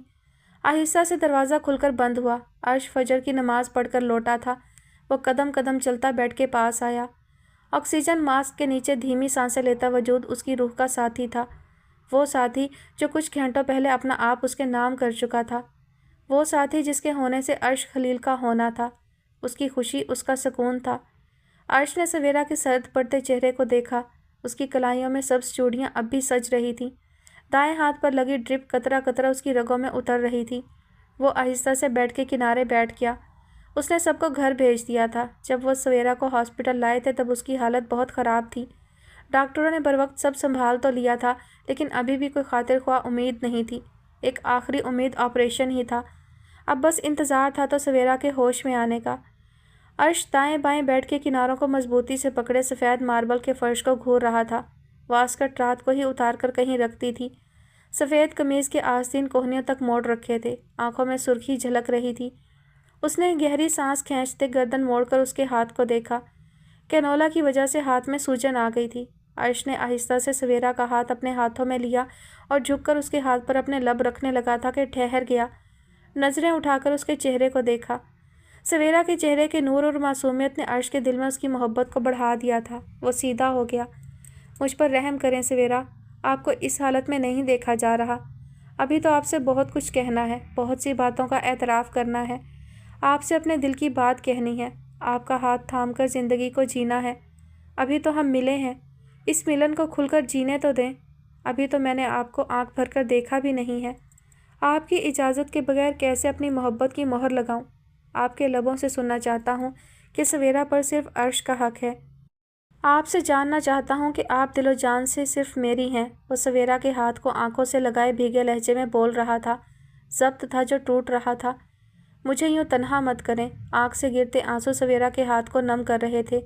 آہستہ سے دروازہ کھل کر بند ہوا۔ عرش فجر کی نماز پڑھ کر لوٹا تھا۔ وہ قدم قدم چلتا بیڈ کے پاس آیا۔ آکسیجن ماسک کے نیچے دھیمی سانسیں لیتا وجود اس کی روح کا ساتھی تھا۔ وہ ساتھی جو کچھ گھنٹوں پہلے اپنا آپ اس کے نام کر چکا تھا۔ وہ ساتھی جس کے ہونے سے عرش خلیل کا ہونا تھا۔ اس کی خوشی اس کا سکون تھا۔ عرش نے سویرا کے سرد پڑتے چہرے کو دیکھا۔ اس کی کلائیوں میں سبز چوڑیاں اب بھی سج رہی تھیں۔ دائیں ہاتھ پر لگی ڈرپ قطرہ قطرہ اس کی رگوں میں اتر رہی تھی۔ وہ آہستہ سے بیڈ کے کنارے بیٹھ گیا۔ اس نے سب کو گھر بھیج دیا تھا۔ جب وہ سویرا کو ہاسپٹل لائے تھے تب اس کی حالت بہت خراب تھی۔ ڈاکٹروں نے بروقت سب سنبھال تو لیا تھا، لیکن ابھی بھی کوئی خاطر خواہ امید نہیں تھی۔ ایک آخری امید آپریشن ہی تھا۔ اب بس انتظار تھا تو سویرا کے ہوش میں آنے کا۔ عرش دائیں بائیں بیڈ کے کناروں کو مضبوطی سے پکڑے سفید ماربل کے فرش کو گھور رہا تھا۔ واسکٹ رات کو ہی اتار کر کہیں رکھتی تھی۔ سفید قمیض کے آستین کوہنیوں تک موڑ رکھے تھے۔ آنکھوں میں سرخی جھلک رہی تھی۔ اس نے گہری سانس کھینچتے گردن موڑ کر اس کے ہاتھ کو دیکھا۔ کینولا کی وجہ سے ہاتھ میں سوجن آ گئی تھی۔ عرش نے آہستہ سے سویرا کا ہاتھ اپنے ہاتھوں میں لیا اور جھک کر اس کے ہاتھ پر اپنے لب رکھنے لگا تھا کہ ٹھہر گیا۔ نظریں اٹھا کر اس کے چہرے کو دیکھا۔ سویرا کے چہرے کے نور اور معصومیت نے عرش کے دل میں اس کی محبت کو بڑھا دیا تھا۔ وہ سیدھا ہو گیا۔ مجھ پر رحم کریں سویرا، آپ کو اس حالت میں نہیں دیکھا جا رہا۔ ابھی تو آپ سے بہت کچھ کہنا ہے، بہت سی باتوں کا اعتراف کرنا ہے، آپ سے اپنے دل کی بات کہنی ہے، آپ کا ہاتھ تھام کر زندگی کو جینا ہے۔ ابھی تو ہم ملے ہیں، اس ملن کو کھل کر جینے تو دیں۔ ابھی تو میں نے آپ کو آنکھ بھر کر دیکھا بھی نہیں ہے۔ آپ کی اجازت کے بغیر کیسے اپنی محبت کی مہر لگاؤں؟ آپ کے لبوں سے سننا چاہتا ہوں کہ سویرا پر صرف عرش کا حق ہے۔ آپ سے جاننا چاہتا ہوں کہ آپ دل و جان سے صرف میری ہیں۔ وہ سویرا کے ہاتھ کو آنکھوں سے لگائے بھیگے لہجے میں بول رہا تھا، ضبط تھا جو ٹوٹ رہا تھا۔ مجھے یوں تنہا مت کریں۔ آنکھ سے گرتے آنسو سویرا کے ہاتھ کو نم کر رہے تھے۔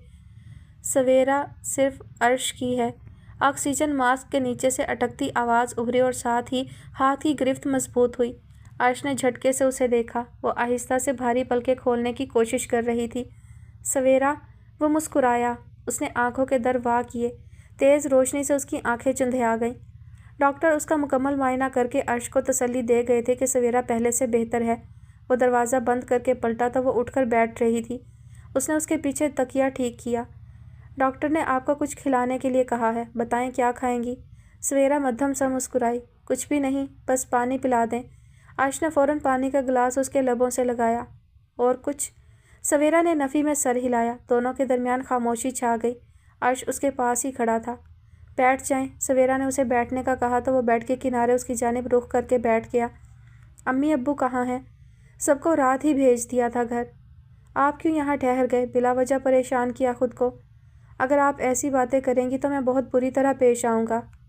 سویرا صرف عرش کی ہے۔ آکسیجن ماسک کے نیچے سے اٹکتی آواز ابھری اور ساتھ ہی ہاتھ کی گرفت مضبوط ہوئی۔ عرش نے جھٹکے سے اسے دیکھا۔ وہ آہستہ سے بھاری پلکیں کھولنے کی کوشش کر رہی تھی۔ سویرا! وہ مسکرایا۔ اس نے آنکھوں کے در وا کیے۔ تیز روشنی سے اس کی آنکھیں چندھیا گئیں۔ ڈاکٹر اس کا مکمل معائنہ کر کے عرش کو تسلی دے گئے تھے کہ سویرا پہلے سے بہتر ہے۔ وہ دروازہ بند کر کے پلٹا تو وہ اٹھ کر بیٹھ رہی تھی۔ اس نے اس کے پیچھے تکیہ ٹھیک کیا۔ ڈاکٹر نے آپ کو کچھ کھلانے کے لیے کہا ہے، بتائیں کیا کھائیں گی؟ سویرا مدھم سا مسکرائی۔ کچھ بھی نہیں، بس پانی پلا دیں۔ عرش نے فوراً پانی کا گلاس اس کے لبوں سے لگایا۔ اور کچھ؟ سویرا نے نفی میں سر ہلایا۔ دونوں کے درمیان خاموشی چھا گئی۔ عرش اس کے پاس ہی کھڑا تھا۔ بیٹھ جائیں۔ سویرا نے اسے بیٹھنے کا کہا تو وہ بیڈ کے کنارے اس کی جانب رخ کر کے بیٹھ گیا۔ امی ابو کہاں ہیں؟ سب کو رات ہی بھیج دیا تھا گھر۔ آپ کیوں یہاں ٹھہر گئے؟ بلا وجہ پریشان کیا خود کو۔ اگر آپ ایسی باتیں کریں گی تو میں بہت بری طرح پیش آؤں گا۔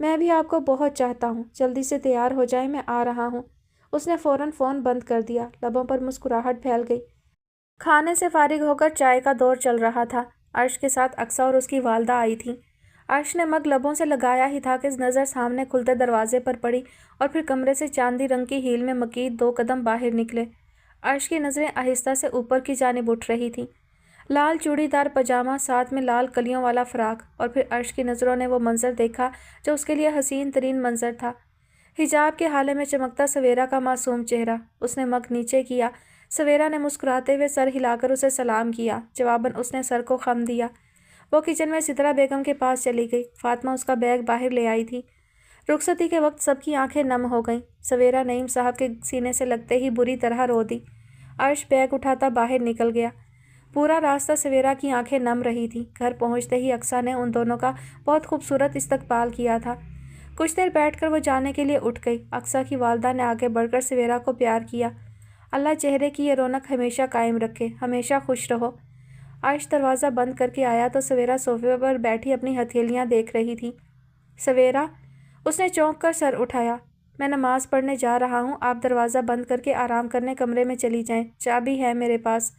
میں بھی آپ کو بہت چاہتا ہوں، جلدی سے تیار ہو جائیں، میں آ رہا ہوں۔ اس نے فوراً فون بند کر دیا، لبوں پر مسکراہٹ پھیل گئی۔ کھانے سے فارغ ہو کر چائے کا دور چل رہا تھا۔ عرش کے ساتھ اقصیٰ اور اس کی والدہ آئی تھیں۔ عرش نے مگ لبوں سے لگایا ہی تھا کہ نظر سامنے کھلتے دروازے پر پڑی اور پھر کمرے سے چاندی رنگ کی ہیل میں مکید 2 قدم باہر نکلے۔ عرش کی نظریں آہستہ سے اوپر کی جانب اٹھ رہی تھیں۔ لال چوڑی دار پاجامہ، ساتھ میں لال کلیوں والا فراق، اور پھر عرش کی نظروں نے وہ منظر دیکھا جو اس کے لیے حسین ترین منظر تھا۔ حجاب کے حالے میں چمکتا سویرا کا معصوم چہرہ۔ اس نے مگ نیچے کیا۔ سویرا نے مسکراتے ہوئے سر ہلا کر اسے سلام کیا۔ جواباً اس نے سر کو خم دیا۔ وہ کچن میں سترہ بیگم کے پاس چلی گئی۔ فاطمہ اس کا بیگ باہر لے آئی تھی۔ رخصتی کے وقت سب کی آنکھیں نم ہو گئیں۔ سویرا نعیم صاحب کے سینے سے لگتے ہی بری طرح رو دی۔ عرش بیگ اٹھاتا باہر نکل گیا۔ پورا راستہ سویرا کی آنکھیں نم رہی تھیں۔ گھر پہنچتے ہی اقصیٰ نے ان دونوں کا بہت خوبصورت استقبال کیا تھا۔ کچھ دیر بیٹھ کر وہ جانے کے لیے اٹھ گئی۔ اقصیٰ کی والدہ نے آگے بڑھ کر سویرا کو پیار کیا۔ اللہ چہرے کی یہ رونق ہمیشہ قائم رکھے، ہمیشہ خوش رہو۔ عرش دروازہ بند کر کے آیا تو سویرا صوفے پر بیٹھی اپنی ہتھیلیاں دیکھ رہی تھی۔ سویرا، اس نے چونک کر سر اٹھایا۔ میں نماز پڑھنے جا رہا ہوں، آپ دروازہ بند کر کے آرام کرنے کمرے میں چلی جائیں، چابی ہے میرے پاس۔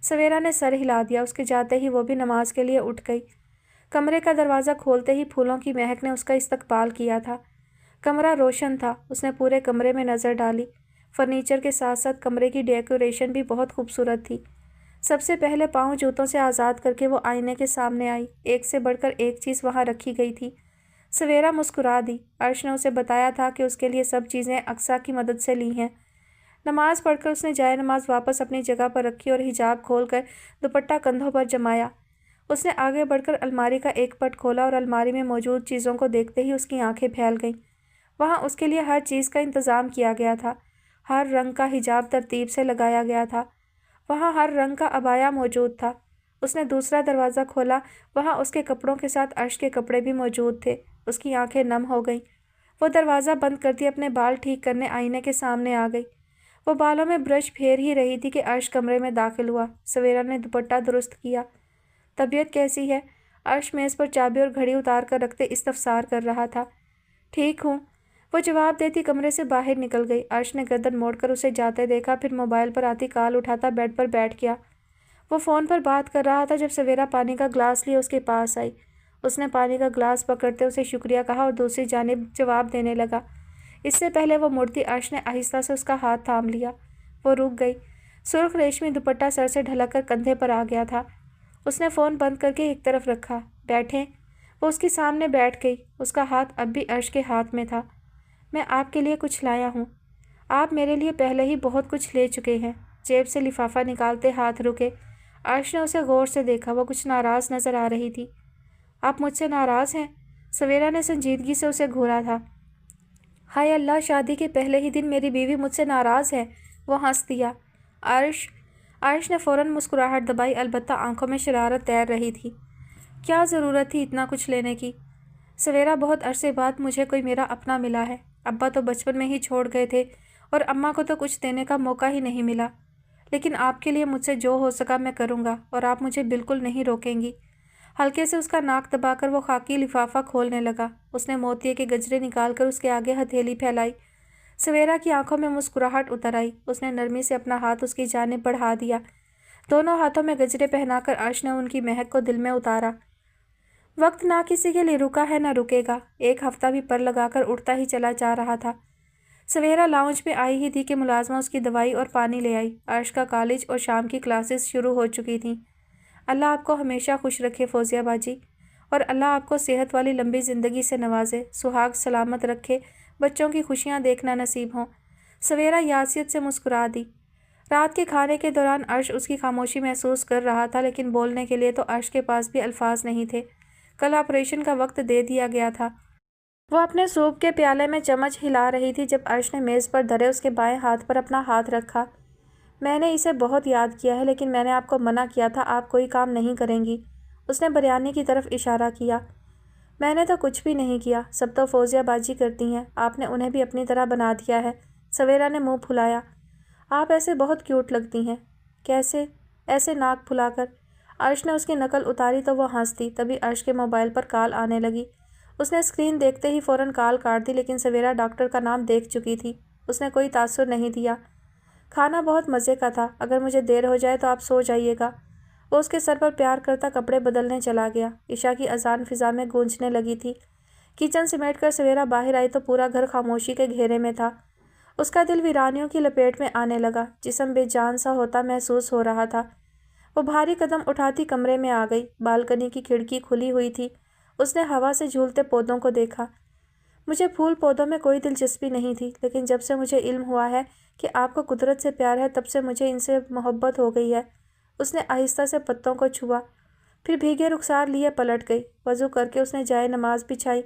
سویرا نے سر ہلا دیا۔ اس کے جاتے ہی وہ بھی نماز کے لیے اٹھ گئی۔ کمرے کا دروازہ کھولتے ہی پھولوں کی مہک نے اس کا استقبال کیا تھا۔ کمرہ روشن تھا۔ اس نے پورے کمرے میں نظر ڈالی۔ فرنیچر کے ساتھ ساتھ کمرے کی ڈیکوریشن بھی بہت خوبصورت تھی۔ سب سے پہلے پاؤں جوتوں سے آزاد کر کے وہ آئینے کے سامنے آئی۔ ایک سے بڑھ کر ایک چیز وہاں رکھی گئی تھی۔ سویرا مسکرا دی۔ عرش نے اسے بتایا تھا کہ اس کے لیے سب چیزیں اقصیٰ کی مدد سے لی ہیں۔ نماز پڑھ کر اس نے جائے نماز واپس اپنی جگہ پر رکھی اور حجاب کھول کر دوپٹہ کندھوں پر جمایا۔ اس نے آگے بڑھ کر الماری کا ایک پٹ کھولا اور الماری میں موجود چیزوں کو دیکھتے ہی اس کی آنکھیں پھیل گئیں۔ وہاں اس کے لیے ہر چیز کا انتظام کیا گیا تھا۔ ہر رنگ کا حجاب ترتیب سے لگایا گیا تھا۔ وہاں ہر رنگ کا عبایا موجود تھا۔ اس نے دوسرا دروازہ کھولا۔ وہاں اس کے کپڑوں کے ساتھ عرش کے کپڑے بھی موجود تھے۔ اس کی آنکھیں نم ہو گئیں۔ وہ دروازہ بند کرتی اپنے بال ٹھیک کرنے آئینے کے سامنے آ گئی۔ وہ بالوں میں برش پھیر ہی رہی تھی کہ عرش کمرے میں داخل ہوا۔ سویرا نے دوپٹہ درست کیا۔ طبیعت کیسی ہے؟ عرش میز پر چابی اور گھڑی اتار کر رکھتے استفسار کر رہا تھا۔ ٹھیک ہوں، وہ جواب دیتی کمرے سے باہر نکل گئی۔ عرش نے گردن موڑ کر اسے جاتے دیکھا، پھر موبائل پر آتی کال اٹھاتا بیڈ پر بیٹھ گیا۔ وہ فون پر بات کر رہا تھا جب سویرا پانی کا گلاس لیے اس کے پاس آئی۔ اس نے پانی کا گلاس پکڑتے اسے شکریہ کہا اور دوسری جانب جواب دینے لگا۔ اس سے پہلے وہ مڑتی عرش نے آہستہ سے اس کا ہاتھ تھام لیا۔ وہ رک گئی۔ سرخ ریشمی دوپٹہ سر سے ڈھلک کر کندھے پر آ گیا تھا۔ اس نے فون بند کر کے ایک طرف رکھا۔ بیٹھیں۔ وہ اس کے سامنے بیٹھ گئی۔ اس کا ہاتھ اب بھی عرش کے ہاتھ میں تھا۔ میں آپ کے لیے کچھ لایا ہوں۔ آپ میرے لیے پہلے ہی بہت کچھ لے چکے ہیں۔ جیب سے لفافہ نکالتے ہاتھ رکے۔ عرش نے اسے غور سے دیکھا۔ وہ کچھ ناراض نظر آ رہی تھی۔ آپ مجھ سے ناراض ہیں؟ سویرا نے سنجیدگی سے اسے گھورا تھا۔ ہائے اللہ، شادی کے پہلے ہی دن میری بیوی مجھ سے ناراض ہے۔ وہ ہنس دیا۔ عرش نے فوراً مسکراہٹ دبائی، البتہ آنکھوں میں شرارت تیر رہی تھی۔ کیا ضرورت تھی اتنا کچھ لینے کی؟ سویرا، بہت عرصے بعد مجھے کوئی میرا اپنا ملا ہے۔ ابا تو بچپن میں ہی چھوڑ گئے تھے اور اماں کو تو کچھ دینے کا موقع ہی نہیں ملا، لیکن آپ کے لیے مجھ سے جو ہو سکا میں کروں گا اور آپ مجھے بالکل نہیں روکیں گی۔ ہلکے سے اس کا ناک دبا کر وہ خاکی لفافہ کھولنے لگا۔ اس نے موتیے کے گجرے نکال کر اس کے آگے ہتھیلی پھیلائی۔ سویرا کی آنکھوں میں مسکراہٹ اتر آئی۔ اس نے نرمی سے اپنا ہاتھ اس کی جانب بڑھا دیا۔ دونوں ہاتھوں میں گجرے پہنا کر عرش نے ان کی مہک کو دل میں اتارا۔ وقت نہ کسی کے لیے رکا ہے نہ رکے گا۔ ایک ہفتہ بھی پر لگا کر اٹھتا ہی چلا جا رہا تھا۔ سویرا لاؤنج میں آئی ہی تھی کہ ملازمہ اس کی دوائی اور پانی لے آئی۔ عرش کا کالج اور شام کی کلاسز شروع ہو چکی تھیں۔ اللہ آپ کو ہمیشہ خوش رکھے فوزیہ باجی، اور اللہ آپ کو صحت والی لمبی زندگی سے نوازے، سہاگ سلامت رکھے، بچوں کی خوشیاں دیکھنا نصیب ہوں۔ سویرا یاسیت سے مسکرا دی۔ رات کے کھانے کے دوران عرش اس کی خاموشی محسوس کر رہا تھا، لیکن بولنے کے لیے تو عرش کے پاس بھی الفاظ نہیں تھے۔ کل آپریشن کا وقت دے دیا گیا تھا۔ وہ اپنے سوپ کے پیالے میں چمچ ہلا رہی تھی جب عرش نے میز پر دھرے اس کے بائیں ہاتھ پر اپنا ہاتھ رکھا۔ میں نے اسے بہت یاد کیا ہے، لیکن میں نے آپ کو منع کیا تھا آپ کوئی کام نہیں کریں گی۔ اس نے بریانی کی طرف اشارہ کیا۔ میں نے تو کچھ بھی نہیں کیا، سب تو فوزیہ باجی کرتی ہیں، آپ نے انہیں بھی اپنی طرح بنا دیا ہے۔ سویرا نے منہ پھلایا۔ آپ ایسے بہت کیوٹ لگتی ہیں۔ کیسے؟ ایسے ناک پھلا کر۔ عرش نے اس کی نقل اتاری تو وہ ہنس دی۔ تبھی عرش کے موبائل پر کال آنے لگی۔ اس نے اسکرین دیکھتے ہی فوراً کال کاٹ دی، لیکن سویرا ڈاکٹر کا نام دیکھ چکی تھی۔ اس نے کوئی تاثر نہیں دیا۔ کھانا بہت مزے کا تھا، اگر مجھے دیر ہو جائے تو آپ سو جائیے گا۔ وہ اس کے سر پر پیار کرتا کپڑے بدلنے چلا گیا۔ عشاء کی اذان فضا میں گونجنے لگی تھی۔ کچن سمیٹ کر سویرا باہر آئی تو پورا گھر خاموشی کے گھیرے میں تھا۔ اس کا دل ویرانیوں کی لپیٹ میں آنے لگا، جسم بے جان سا ہوتا محسوس ہو رہا تھا۔ وہ بھاری قدم اٹھاتی کمرے میں آ گئی۔ بالکنی کی کھڑکی کھلی ہوئی تھی۔ اس نے ہوا سے جھولتے پودوں کو دیکھا۔ مجھے پھول پودوں میں کوئی دلچسپی نہیں تھی، لیکن جب سے مجھے علم ہوا ہے کہ آپ کو قدرت سے پیار ہے، تب سے مجھے ان سے محبت ہو گئی ہے۔ اس نے آہستہ سے پتوں کو چھوا، پھر بھیگے رخسار لیے پلٹ گئی۔ وضو کر کے اس نے جائے نماز بچھائی۔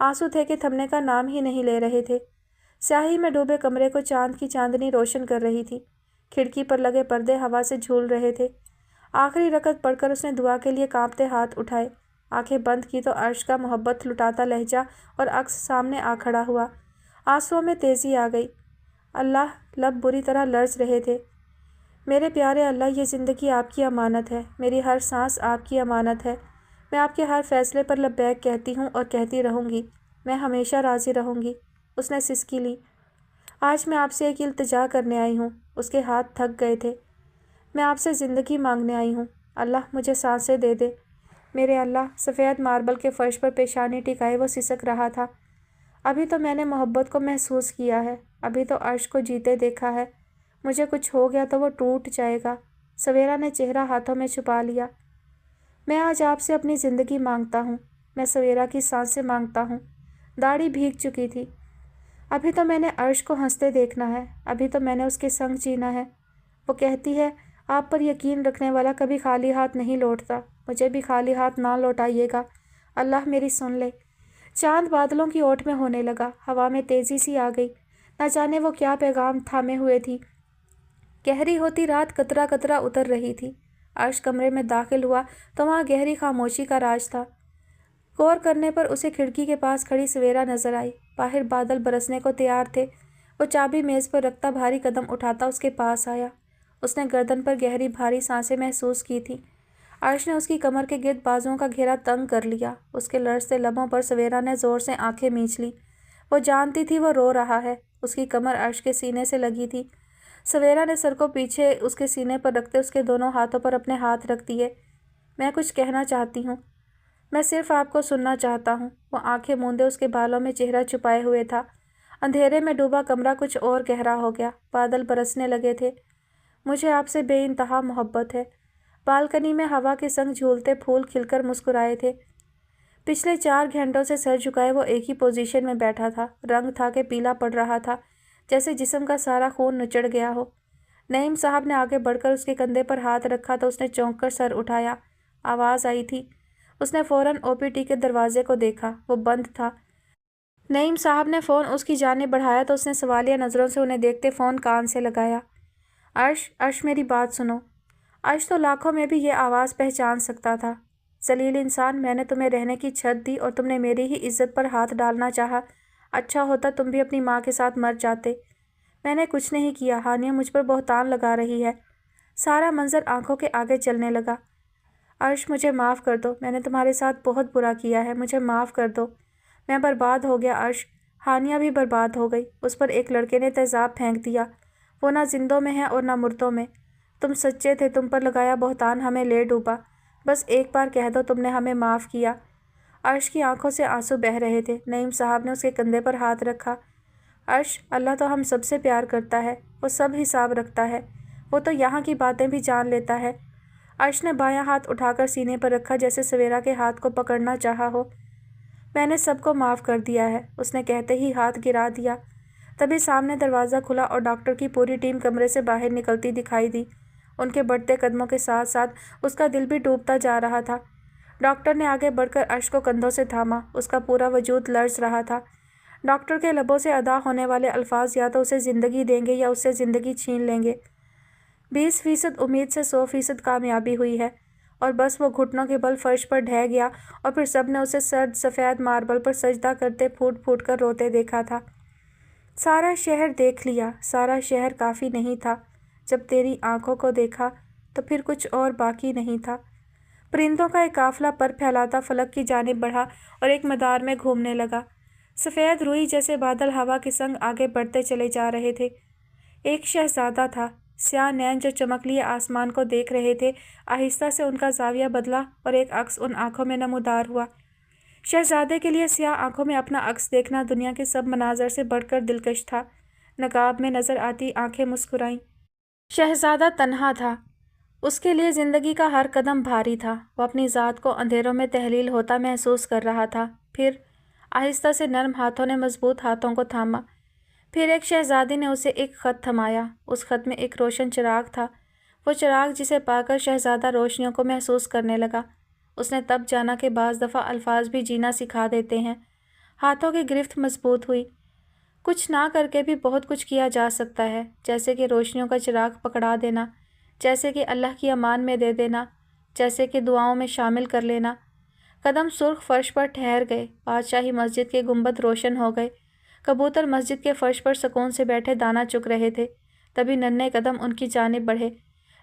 آنسو تھے کہ تھمنے کا نام ہی نہیں لے رہے تھے۔ سیاہی میں ڈوبے کمرے کو چاند کی چاندنی روشن کر رہی تھی۔ کھڑکی پر لگے پردے ہوا سے جھول رہے تھے۔ آخری رکعت پڑھ کر اس نے دعا کے لیے کانپتے ہاتھ اٹھائے۔ آنکھیں بند کی تو عرش کا محبت لٹاتا لہجہ اور عکس سامنے آ کھڑا ہوا۔ آنسوؤں میں تیزی آ گئی۔ اللہ، لب بری طرح لرز رہے تھے۔ میرے پیارے اللہ، یہ زندگی آپ کی امانت ہے، میری ہر سانس آپ کی امانت ہے۔ میں آپ کے ہر فیصلے پر لبیک کہتی ہوں اور کہتی رہوں گی۔ میں ہمیشہ راضی رہوں گی۔ اس نے سسکی لی۔ آج میں آپ سے ایک التجا کرنے آئی ہوں۔ اس کے ہاتھ تھک گئے تھے۔ میں آپ سے زندگی مانگنے آئی ہوں۔ اللہ، مجھے سانسیں دے دے۔ میرے اللہ، سفید ماربل کے فرش پر پیشانی ٹکائے وہ سسک رہا تھا۔ ابھی تو میں نے محبت کو محسوس کیا ہے، ابھی تو عرش کو جیتے دیکھا ہے۔ مجھے کچھ ہو گیا تو وہ ٹوٹ جائے گا۔ سویرا نے چہرہ ہاتھوں میں چھپا لیا۔ میں آج آپ سے اپنی زندگی مانگتا ہوں۔ میں سویرا کی سانسیں مانگتا ہوں۔ داڑھی بھیگ چکی تھی۔ ابھی تو میں نے عرش کو ہنستے دیکھنا ہے، ابھی تو میں نے اس کے سنگ جینا ہے۔ وہ کہتی ہے، آپ پر یقین رکھنے والا کبھی خالی ہاتھ نہیں لوٹتا۔ مجھے بھی خالی ہاتھ نہ لوٹائیے گا۔ اللہ میری سن لے۔ چاند بادلوں کی اوٹ میں ہونے لگا۔ ہوا میں تیزی سی آ گئی۔ نہ جانے وہ کیا پیغام تھامے ہوئے تھی۔ گہری ہوتی رات قطرہ قطرہ اتر رہی تھی۔ عرش کمرے میں داخل ہوا تو وہاں گہری خاموشی کا راج تھا۔ غور کرنے پر اسے کھڑکی کے پاس کھڑی سویرا نظر آئی۔ باہر بادل برسنے کو تیار تھے۔ وہ چابی میز پر رکھتا بھاری قدم اٹھاتا اس کے پاس آیا۔ اس نے گردن پر گہری بھاری سانسیں محسوس کی تھی۔ عرش نے اس کی کمر کے گرد بازوؤں کا گھیرا تنگ کر لیا۔ اس کے لرزتے لبوں پر سویرا نے زور سے آنکھیں مینچ لی۔ وہ جانتی تھی وہ رو رہا ہے۔ اس کی کمر عرش کے سینے سے لگی تھی۔ سویرا نے سر کو پیچھے اس کے سینے پر رکھتے اس کے دونوں ہاتھوں پر اپنے ہاتھ رکھ دیے۔ میں کچھ کہنا چاہتی ہوں۔ میں صرف آپ کو سننا چاہتا ہوں۔ وہ آنکھیں موندے اس کے بالوں میں چہرہ چھپائے ہوئے تھا۔ اندھیرے میں ڈوبا کمرہ کچھ اور گہرا ہو گیا۔ بادل برسنے لگے تھے۔ مجھے آپ سے بے انتہا محبت ہے۔ بالکنی میں ہوا کے سنگ جھولتے پھول کھل کر مسکرائے تھے۔ پچھلے 4 گھنٹوں سے سر جھکائے وہ ایک ہی پوزیشن میں بیٹھا تھا۔ رنگ تھا کہ پیلا پڑ رہا تھا، جیسے جسم کا سارا خون نچڑ گیا ہو۔ نعیم صاحب نے آگے بڑھ کر اس کے کندھے پر ہاتھ رکھا تو اس نے چونک کر سر اٹھایا۔ آواز آئی تھی۔ اس نے فوراً OPD کے دروازے کو دیکھا، وہ بند تھا۔ نعیم صاحب نے فون اس کی جانب بڑھایا تو اس نے سوالیہ نظروں سے انہیں دیکھتے فون کان سے لگایا۔ عرش میری بات سنو۔ عرش تو لاکھوں میں بھی یہ آواز پہچان سکتا تھا۔ ذلیل انسان، میں نے تمہیں رہنے کی چھت دی اور تم نے میری ہی عزت پر ہاتھ ڈالنا چاہا۔ اچھا ہوتا تم بھی اپنی ماں کے ساتھ مر جاتے۔ میں نے کچھ نہیں کیا۔ ہانیہ مجھ پر بہتان لگا رہی ہے۔ سارا منظر آنکھوں کے آگے چلنے لگا۔ عرش مجھے معاف کر دو، میں نے تمہارے ساتھ بہت برا کیا ہے، مجھے معاف کر دو۔ میں برباد ہو گیا عرش۔ ہانیہ بھی برباد ہو گئی۔ اس پر ایک لڑکے نے تیزاب پھینک دیا۔ وہ نہ زندوں میں ہے اور نہ مردوں میں۔ تم سچے تھے، تم پر لگایا بہتان ہمیں لے ڈوبا۔ بس ایک بار کہہ دو تم نے ہمیں معاف کیا۔ عرش کی آنکھوں سے آنسو بہہ رہے تھے۔ نعیم صاحب نے اس کے کندھے پر ہاتھ رکھا۔ عرش، اللہ تو ہم سب سے پیار کرتا ہے، وہ سب حساب رکھتا ہے، وہ تو یہاں کی باتیں بھی جان لیتا ہے۔ عرش نے بایاں ہاتھ اٹھا کر سینے پر رکھا جیسے سویرا کے ہاتھ کو پکڑنا چاہا ہو۔ میں نے سب کو معاف کر دیا ہے، اس نے کہتے ہی ہاتھ گرا دیا۔ تبھی سامنے دروازہ کھلا اور ڈاکٹر کی پوری ٹیم کمرے سے باہر نکلتی دکھائی دی۔ ان کے بڑھتے قدموں کے ساتھ ساتھ اس کا دل بھی ڈوبتا جا رہا تھا۔ ڈاکٹر نے آگے بڑھ کر عرش کو کندھوں سے تھاما۔ اس کا پورا وجود لرز رہا تھا۔ ڈاکٹر کے لبوں سے ادا ہونے والے الفاظ یا تو اسے زندگی دیں گے یا اس سے زندگی چھین لیں گے۔ 20% امید سے 100% کامیابی ہوئی ہے، اور بس وہ گھٹنوں کے بل فرش پر ڈھہ گیا اور پھر سب نے اسے سرد سفید ماربل پر سجدہ کرتے پھوٹ پھوٹ کر روتے دیکھا تھا۔ سارا شہر دیکھ لیا، سارا شہر کافی نہیں تھا۔ جب تیری آنکھوں کو دیکھا تو پھر کچھ اور باقی نہیں تھا۔ پرندوں کا ایک قافلہ پر پھیلاتا فلک کی جانب بڑھا اور ایک مدار میں گھومنے لگا۔ سفید روئی جیسے بادل ہوا کے سنگ آگے بڑھتے چلے جا رہے تھے۔ ایک شہزادہ تھا۔ سیاہ نین جو چمکلیے آسمان کو دیکھ رہے تھے، آہستہ سے ان کا زاویہ بدلا اور ایک عکس ان آنکھوں میں نمودار ہوا۔ شہزادے کے لیے سیاہ آنکھوں میں اپنا عکس دیکھنا دنیا کے سب مناظر سے بڑھ کر دلکش تھا۔ نقاب میں نظر آتی آنکھیں مسکرائیں۔ شہزادہ تنہا تھا۔ اس کے لیے زندگی کا ہر قدم بھاری تھا۔ وہ اپنی ذات کو اندھیروں میں تحلیل ہوتا محسوس کر رہا تھا۔ پھر آہستہ سے نرم ہاتھوں نے مضبوط ہاتھوں کو تھاما۔ پھر ایک شہزادی نے اسے ایک خط تھمایا۔ اس خط میں ایک روشن چراغ تھا۔ وہ چراغ جسے پا کر شہزادہ روشنیوں کو محسوس کرنے لگا۔ اس نے تب جانا کہ بعض دفعہ الفاظ بھی جینا سکھا دیتے ہیں۔ ہاتھوں کی گرفت مضبوط ہوئی۔ کچھ نہ کر کے بھی بہت کچھ کیا جا سکتا ہے، جیسے کہ روشنیوں کا چراغ پکڑا دینا، جیسے کہ اللہ کی امان میں دے دینا، جیسے کہ دعاؤں میں شامل کر لینا۔ قدم سرخ فرش پر ٹھہر گئے۔ بادشاہی مسجد کے گنبد روشن ہو گئے۔ کبوتر مسجد کے فرش پر سکون سے بیٹھے دانہ چگ رہے تھے۔ تبھی ننھے قدم ان کی جانب بڑھے۔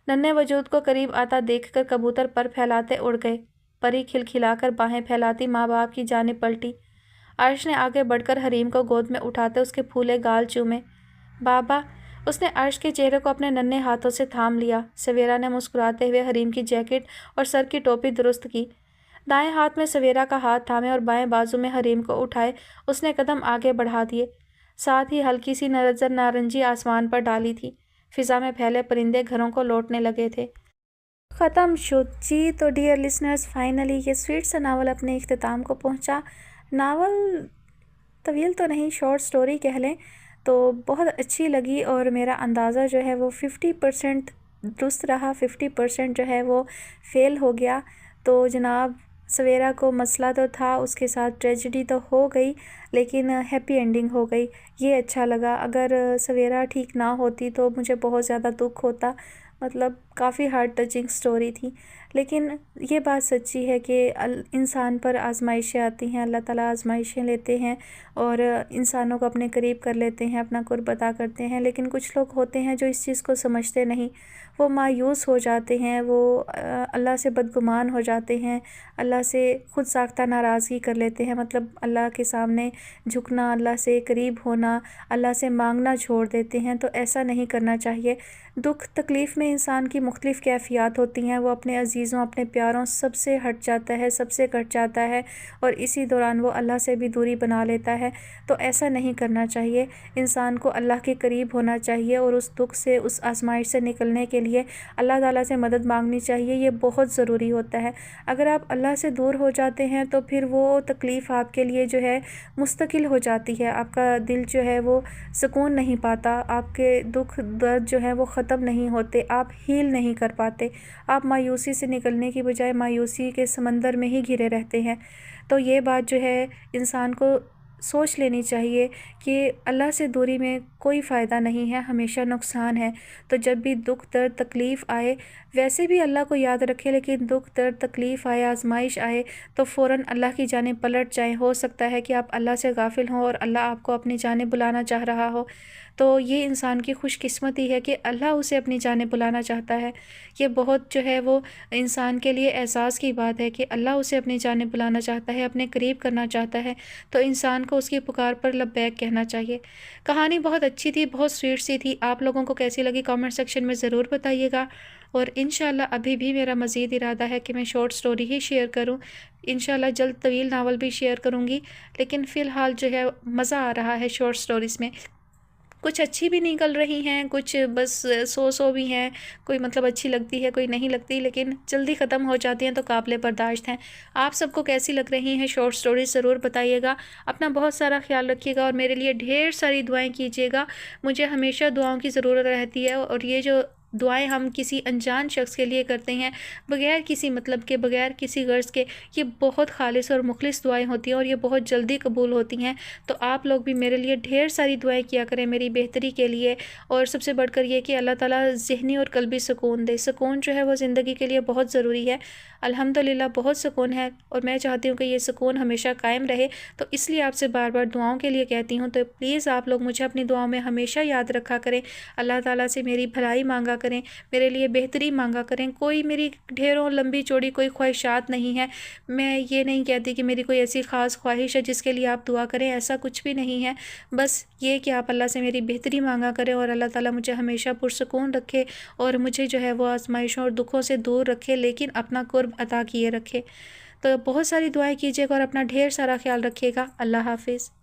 ننھے وجود کو قریب آتا دیکھ کر کبوتر پر پھیلاتے اڑ گئے۔ پری کھلکھلا کر باہیں پھیلاتی ماں باپ کی جانب پلٹی۔ عرش نے آگے بڑھ کر حریم کو گود میں اٹھاتے اس کے پھولے گال چومے۔ بابا، اس نے عرش کے چہرے کو اپنے ننھے ہاتھوں سے تھام لیا۔ سویرا نے مسکراتے ہوئے حریم کی جیکٹ اور سر کی ٹوپی درست کی۔ دائیں ہاتھ میں سویرا کا ہاتھ تھامے اور بائیں بازو میں حریم کو اٹھائے اس نے قدم آگے بڑھا دیے۔ ساتھ ہی ہلکی سی نظر نارنجی آسمان پر ڈالی تھی۔ فضا میں پھیلے پرندے گھروں کو لوٹنے لگے تھے۔ ختم شد جی۔ تو ڈیئر لسنرز، فائنلی یہ سویٹ سا ناول اپنے اختتام کو پہنچا۔ ناول طویل تو نہیں، شارٹ سٹوری کہہ لیں، تو بہت اچھی لگی اور میرا اندازہ جو ہے وہ 50% درست رہا، 50% جو ہے وہ فیل ہو گیا۔ تو جناب سویرا کو مسئلہ تو تھا، اس کے ساتھ ٹریجڈی تو ہو گئی، لیکن ہیپی اینڈنگ ہو گئی، یہ اچھا لگا۔ اگر سویرا ٹھیک نہ ہوتی تو مجھے بہت زیادہ دکھ ہوتا، مطلب کافی ہارٹ ٹچنگ سٹوری تھی۔ لیکن یہ بات سچی ہے کہ انسان پر آزمائشیں آتی ہیں، اللہ تعالیٰ آزمائشیں لیتے ہیں اور انسانوں کو اپنے قریب کر لیتے ہیں، اپنا قرب عطا کرتے ہیں۔ لیکن کچھ لوگ ہوتے ہیں جو اس چیز کو سمجھتے نہیں، وہ مایوس ہو جاتے ہیں، وہ اللہ سے بدگمان ہو جاتے ہیں، اللہ سے خود ساختہ ناراضگی کر لیتے ہیں، مطلب اللہ کے سامنے جھکنا، اللہ سے قریب ہونا، اللہ سے مانگنا چھوڑ دیتے ہیں۔ تو ایسا نہیں کرنا چاہیے۔ دکھ تکلیف میں انسان کی مختلف کیفیات ہوتی ہیں، وہ اپنے عزیزوں اپنے پیاروں سب سے ہٹ جاتا ہے، سب سے کٹ جاتا ہے اور اسی دوران وہ اللہ سے بھی دوری بنا لیتا ہے۔ تو ایسا نہیں کرنا چاہیے۔ انسان کو اللہ کے قریب ہونا چاہیے اور اس دکھ سے، اس آزمائش سے نکلنے کے لیے اللہ تعالیٰ سے مدد مانگنی چاہیے، یہ بہت ضروری ہوتا ہے۔ اگر آپ اللہ سے دور ہو جاتے ہیں تو پھر وہ تکلیف آپ کے لیے جو ہے مستقل ہو جاتی ہے، آپ کا دل جو ہے وہ سکون نہیں پاتا، آپ کے دکھ درد جو ہے وہ ختم نہیں ہوتے، آپ ہیل نہیں کر پاتے، آپ مایوسی سے نکلنے کی بجائے مایوسی کے سمندر میں ہی گھرے رہتے ہیں۔ تو یہ بات جو ہے انسان کو سوچ لینی چاہیے کہ اللہ سے دوری میں کوئی فائدہ نہیں ہے، ہمیشہ نقصان ہے۔ تو جب بھی دکھ درد تکلیف آئے، ویسے بھی اللہ کو یاد رکھے، لیکن دکھ درد تکلیف آئے، آزمائش آئے تو فوراً اللہ کی جانب پلٹ جائیں۔ ہو سکتا ہے کہ آپ اللہ سے غافل ہوں اور اللہ آپ کو اپنی جانب بلانا چاہ رہا ہو، تو یہ انسان کی خوش قسمتی ہے کہ اللہ اسے اپنی جانب بلانا چاہتا ہے۔ یہ بہت جو ہے وہ انسان کے لیے احساس کی بات ہے کہ اللہ اسے اپنی جانب بلانا چاہتا ہے، اپنے قریب کرنا چاہتا ہے، تو انسان کو اس کی پکار پر لبیک کہنا چاہیے۔ کہانی بہت اچھی تھی، بہت سویٹ سی تھی۔ آپ لوگوں کو کیسی لگی کامنٹ سیکشن میں ضرور بتائیے گا، اور انشاءاللہ ابھی بھی میرا مزید ارادہ ہے کہ میں شارٹ سٹوری ہی شیئر کروں۔ انشاءاللہ جلد طویل ناول بھی شیئر کروں گی، لیکن فی الحال جو ہے مزہ آ رہا ہے شارٹ سٹوریز میں۔ کچھ اچھی بھی نکل رہی ہیں، کچھ بس سو بھی ہیں، کوئی مطلب اچھی لگتی ہے، کوئی نہیں لگتی، لیکن جلدی ختم ہو جاتی ہیں تو قابل برداشت ہیں۔ آپ سب کو کیسی لگ رہی ہیں شارٹ سٹوریز ضرور بتائیے گا۔ اپنا بہت سارا خیال رکھیے گا اور میرے لیے ڈھیر ساری دعائیں کیجیے گا۔ مجھے ہمیشہ دعاؤں کی ضرورت رہتی ہے، اور یہ جو دعائیں ہم کسی انجان شخص کے لیے کرتے ہیں بغیر کسی مطلب کے، بغیر کسی غرض کے، یہ بہت خالص اور مخلص دعائیں ہوتی ہیں اور یہ بہت جلدی قبول ہوتی ہیں۔ تو آپ لوگ بھی میرے لیے ڈھیر ساری دعائیں کیا کریں میری بہتری کے لیے، اور سب سے بڑھ کر یہ کہ اللہ تعالیٰ ذہنی اور قلبی سکون دے۔ سکون جو ہے وہ زندگی کے لیے بہت ضروری ہے۔ الحمدللہ بہت سکون ہے، اور میں چاہتی ہوں کہ یہ سکون ہمیشہ قائم رہے، تو اس لیے آپ سے بار بار دعاؤں کے لیے کہتی ہوں۔ تو پلیز آپ لوگ مجھے اپنی دعاؤں میں ہمیشہ یاد رکھا کریں، اللہ تعالیٰ سے میری بھلائی مانگا کریں، میرے لیے بہتری مانگا کریں۔ کوئی میری ڈھیروں لمبی چوڑی کوئی خواہشات نہیں ہے، میں یہ نہیں کہتی کہ میری کوئی ایسی خاص خواہش ہے جس کے لیے آپ دعا کریں، ایسا کچھ بھی نہیں ہے۔ بس یہ کہ آپ اللہ سے میری بہتری مانگا کریں اور اللہ تعالیٰ مجھے ہمیشہ پرسکون رکھے اور مجھے جو ہے وہ آزمائشوں اور دکھوں سے دور رکھے، لیکن اپنا قرب عطا کیے رکھے۔ تو بہت ساری دعائیں کیجیے گا اور اپنا ڈھیر سارا خیال رکھیے گا۔ اللہ حافظ۔